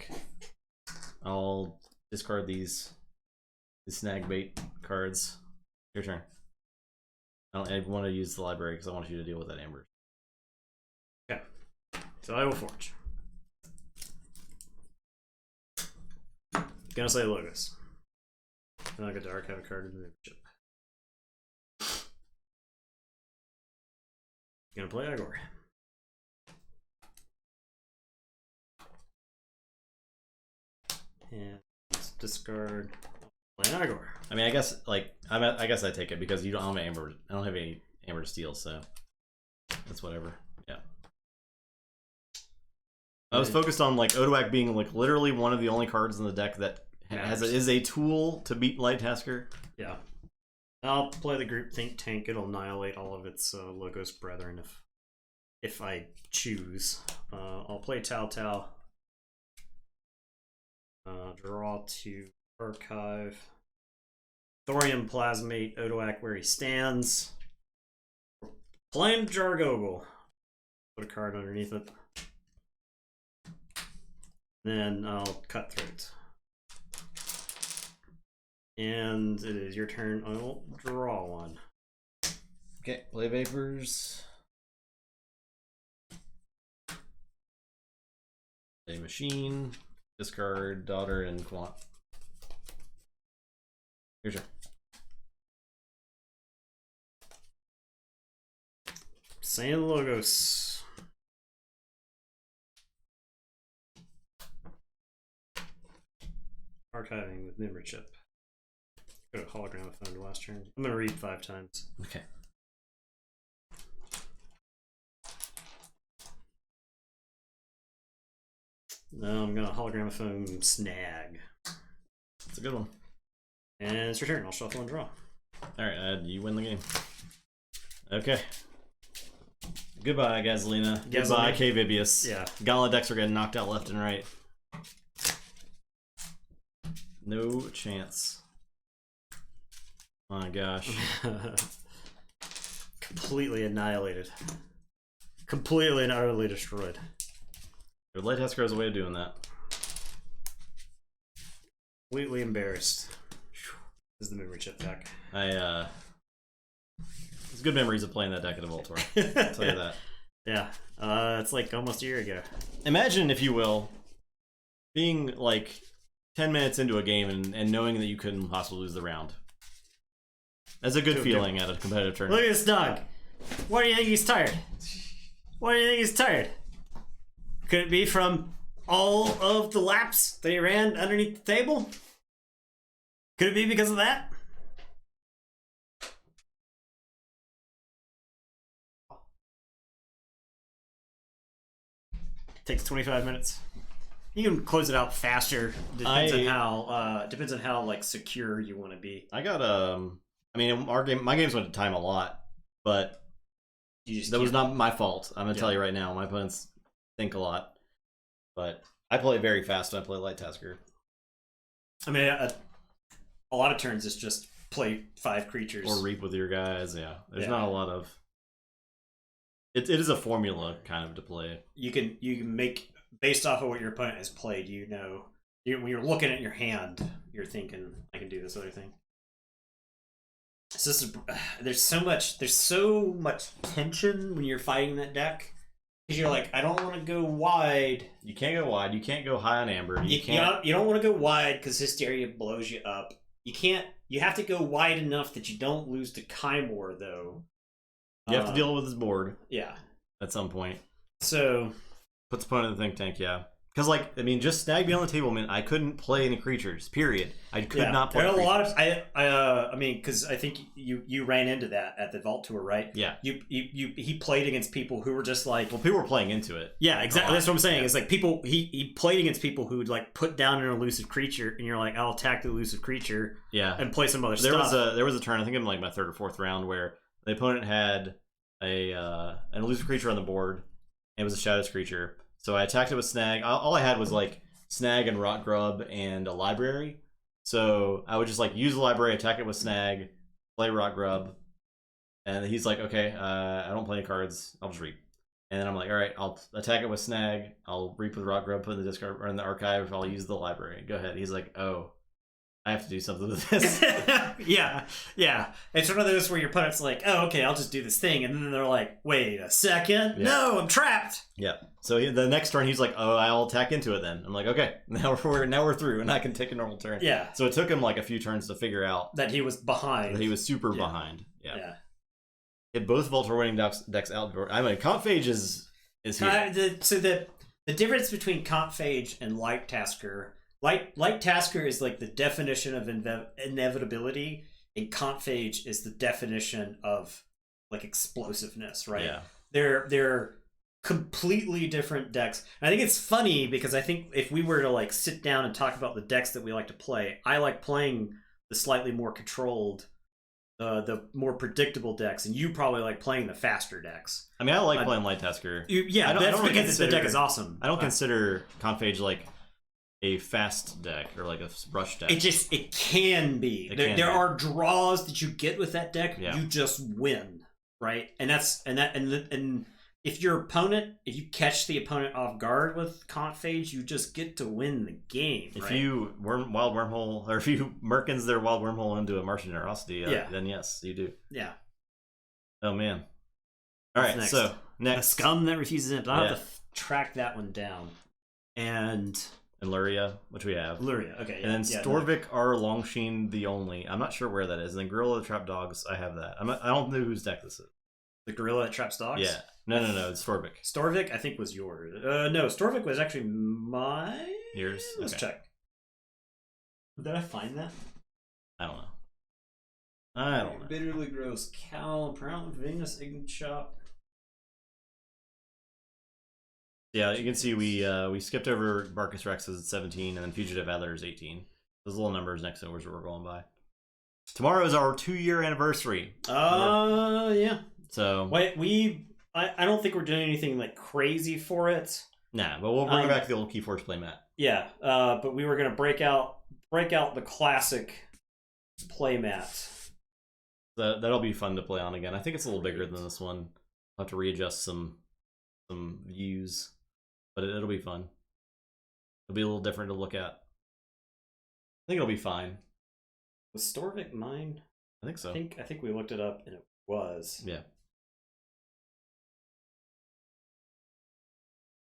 I'll discard these Snag bait cards. Your turn. I want to use the library because I want you to deal with that Amber. Okay. So I will forge. Gonna say Logos. And I get to archive a card in the chip. Gonna play Igor. And let's discard. Play Igor. I mean, I guess I guess I take it because you don't have amber. I don't have any amber to steal, so that's whatever. Yeah. I was focused on like Odoak being like literally one of the only cards in the deck that is a tool to beat Light Tasker. Yeah. I'll play the group Think Tank. It'll annihilate all of its Logos brethren if I choose. I'll play Tau Tau. Draw to archive. Thorium Plasmate Odoak where he stands. Playing Jargogle. Put a card underneath it. Then I'll Cutthroat. And it is your turn. I will draw one. Okay, play Vapors. Play Machine. Discard Daughter and Quant. Here's your. Sand Logos. Archiving with memory chip. Go to hologram of phone to last turn. I'm gonna read 5 times. Okay. No, I'm gonna hologram of phone Snag. That's a good one. And it's your turn. I'll shuffle and draw. Alright, you win the game. Okay. Goodbye, Gasolina. Goodbye, K. Vibius. Yeah. Gauntlet decks are getting knocked out left and right. No chance. Oh my gosh. Completely annihilated. Completely and utterly destroyed. Your Light Tasker has a way of doing that. Completely embarrassed. This is the memory chip deck. It's good memories of playing that deck at a Voltor. I'll tell you that. Yeah. It's like almost a year ago. Imagine, if you will, being like 10 minutes into a game and knowing that you couldn't possibly lose the round. That's a good feeling at a competitive tournament. Look at this dog. Why do you think he's tired? Why do you think he's tired? Could it be from all of the laps that he ran underneath the table? Could it be because of that? Takes 25 minutes. You can close it out faster. Depends on how like secure you want to be. I got I mean, my games went to time a lot, but that was not my fault. I'm gonna tell you right now, my opponents think a lot, but I play very fast when I play Light Tasker. I mean, a lot of turns is just play 5 creatures or reap with your guys. Yeah, there's not a lot of. It is a formula kind of to play. You can make based off of what your opponent has played. You know, when you're looking at your hand, you're thinking, I can do this other thing. It's just there's so much tension when you're fighting that deck because you're like, I don't want to go wide. You can't go wide. You can't go high on amber. You don't want to go wide because Hysteria blows you up. You can't. You have to go wide enough that you don't lose to Kymor though. You have to deal with his board. Yeah. At some point. So puts opponent in the think tank. Yeah. Because, like, I mean, just Snag Beyond the Table meant I couldn't play any creatures. Period. I could not play. There are a lot of I mean, because I think you ran into that at the Vault Tour, right? Yeah. He played against people who were just like, well, people were playing into it. Yeah, exactly. That's what I'm saying. Yeah. It's like people he played against people who would like put down an elusive creature, and you're like, I'll attack the elusive creature. Yeah. And play some other stuff. There was a turn, I think in like my 3rd or 4th round, where the opponent had an elusive creature on the board. And it was a Shadows creature. So I attacked it with Snag. All I had was like Snag and Rot Grub and a library. So I would just like use the library, attack it with Snag, play Rot Grub, and he's like, okay, I don't play any cards. I'll just reap. And then I'm like, all right, I'll attack it with Snag. I'll reap with Rot Grub, put in the discard or in the archive. I'll use the library. Go ahead. He's like, oh, I have to do something with this. Yeah. It's one of those where your opponent's like, oh, okay, I'll just do this thing. And then they're like, wait a second. Yeah. No, I'm trapped. Yeah. So the next turn, he's like, oh, I'll attack into it then. I'm like, okay, now we're through, and I can take a normal turn. Yeah. So it took him like a few turns to figure out that he was behind. That he was super behind. Yeah. Hit both Vulture winning decks outdoor. I mean, Comphage is here. So the difference between Comphage and Light Tasker, Light Tasker is like the definition of inevitability, and Comphage is the definition of like explosiveness, right? Yeah. They're completely different decks. And I think it's funny because I think if we were to like sit down and talk about the decks that we like to play, I like playing the slightly more controlled, the more predictable decks, and you probably like playing the faster decks. I mean, I like playing Light Tasker. Yeah, that's because the deck is awesome. I don't consider Comphage like a fast deck or like a rush deck. It can be. There are draws that you get with that deck. Yeah. You just win, right? And if your opponent, if you catch the opponent off guard with Comphage, you just get to win the game. If right? you Wild Wormhole, or if you Merkins their Wild Wormhole into a Martian Generosity, then yes, you do. Yeah. Oh man. All right, so next, the Scum that refuses it. I'll have to track that one down. And Luria, which we have. Luria, okay. Yeah, and then Storvik R. Longsheen the only. I'm not sure where that is. And then Gorilla the Trap Dogs, I have that. I don't know whose deck this is. The Gorilla that Traps Dogs? Yeah. No, it's Storvik. Storvik, I think, was yours. No, Storvik was actually mine. Yours? Let's check. Did I find that? I don't know. Bitterly Gross Cowl, Proud Venus, Ignorant Shop. Yeah, you can see we skipped over Barcus Rex's at 17, and then Fugitive Adler is 18. Those little numbers next to where we're going by. Tomorrow is our 2-year anniversary. Yeah. So wait, I don't think we're doing anything like crazy for it. Nah, but we'll bring back the old Keyforge playmat. Yeah, but we were gonna break out the classic playmat. That'll be fun to play on again. I think it's a little bigger than this one. I'll have to readjust some views, but it'll be fun. It'll be a little different to look at. I think it'll be fine. Was Storvik mine? I think so. I think we looked it up and it was. Yeah.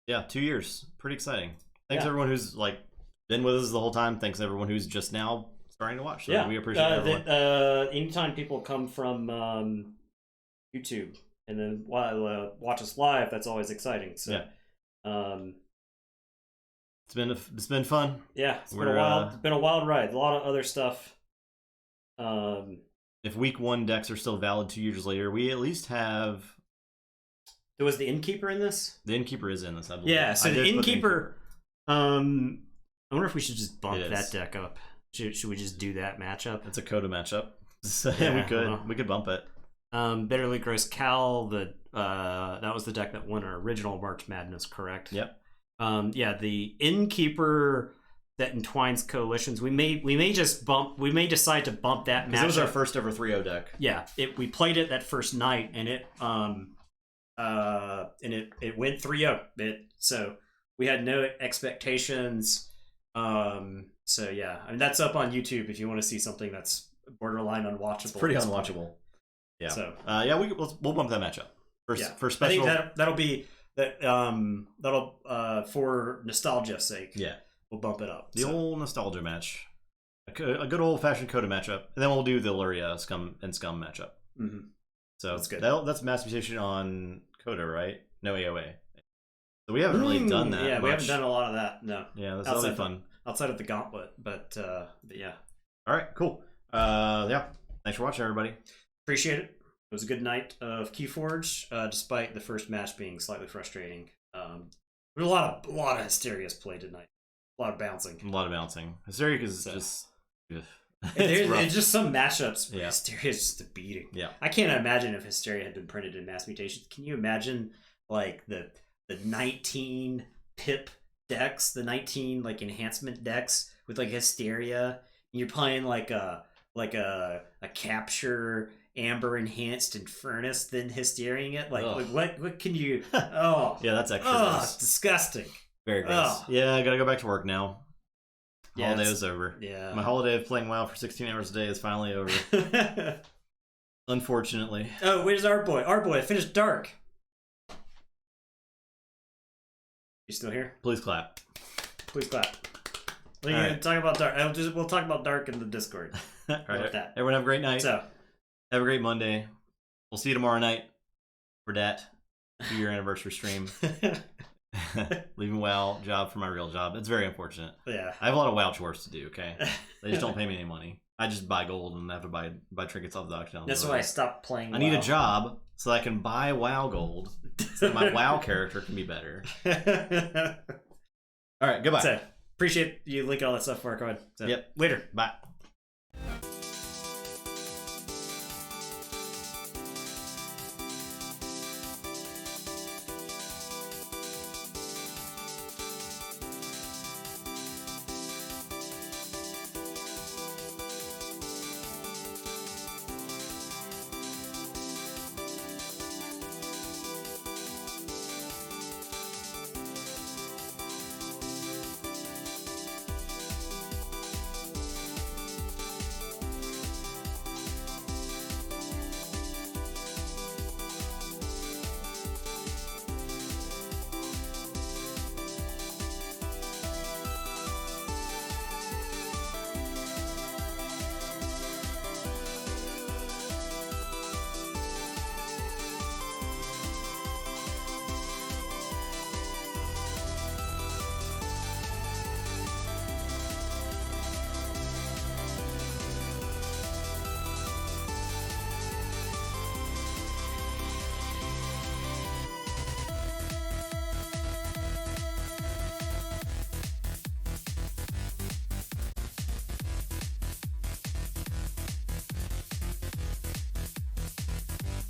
Yeah, 2 years. Pretty exciting. Thanks everyone who's like been with us the whole time. Thanks everyone who's just now starting to watch. So we appreciate everyone. Anytime people come from YouTube and then watch us live, that's always exciting. So it's been fun. Yeah, it's been a wild ride. A lot of other stuff. If week 1 decks are still valid 2 years later, we at least have. There was the Innkeeper in this? The Innkeeper is in this, I believe. Yeah, so the Innkeeper, I wonder if we should just bump that deck up. Should we just do that matchup? It's a Coda matchup. So we could bump it. Bitterly Gross Cowl, that was the deck that won our original March Madness, correct? Yep. The Innkeeper that entwines coalitions. We may decide to bump that matchup. It was our first ever 3-0 deck. Yeah, we played it that first night, and it went 3-0. So we had no expectations. So yeah, I mean that's up on YouTube if you want to see something that's borderline unwatchable. It's pretty unwatchable. Yeah. So we'll bump that matchup for special. I think that'll be that. That'll for nostalgia's sake. Yeah, we'll bump it up. The old nostalgia match, a good old fashioned Coda matchup, and then we'll do the Luria Scum matchup. Mm-hmm. So that's good. That's Mass Mutation on Coda, right? No AOA. So we haven't really done that. Yeah, we haven't done a lot of that. No. Yeah, that'll be fun. Outside of the gauntlet, but yeah. All right, cool. Thanks for watching, everybody. Appreciate it. It was a good night of Keyforge, despite the first match being slightly frustrating. There was a lot of Hysteria's played tonight. A lot of bouncing. Hysteria is just. There's just some matchups where yeah. Hysteria is just a beating. Yeah. I can't imagine if Hysteria had been printed in Mass Mutations. Can you imagine like the 19 pip decks, the 19 like enhancement decks with like Hysteria, and you're playing like a capture amber enhanced Infernus, then Hysteriaing it? Like what can you oh yeah, that's extra it's disgusting. Very gross. Yeah, I gotta go back to work now. Holiday is over. Yeah. My holiday of playing WoW for 16 hours a day is finally over. Unfortunately. Oh, where's our boy? Our boy finished Dark. You still here? Please clap. Please clap. We're going to talk about Dark. We'll talk about Dark in the Discord. All right. Everyone have a great night. So, have a great Monday. we'll see you tomorrow night for that 2-year anniversary stream. Leaving WoW job for my real job. It's very unfortunate. Yeah. I have a lot of WoW chores to do, okay? They just don't pay me any money. I just buy gold and have to buy trinkets off the auction. That's why I stopped playing I need a job so I can buy WoW gold so that my WoW character can be better. All right, goodbye. So, appreciate you linking all that stuff for our code. So, yep. Later. Bye.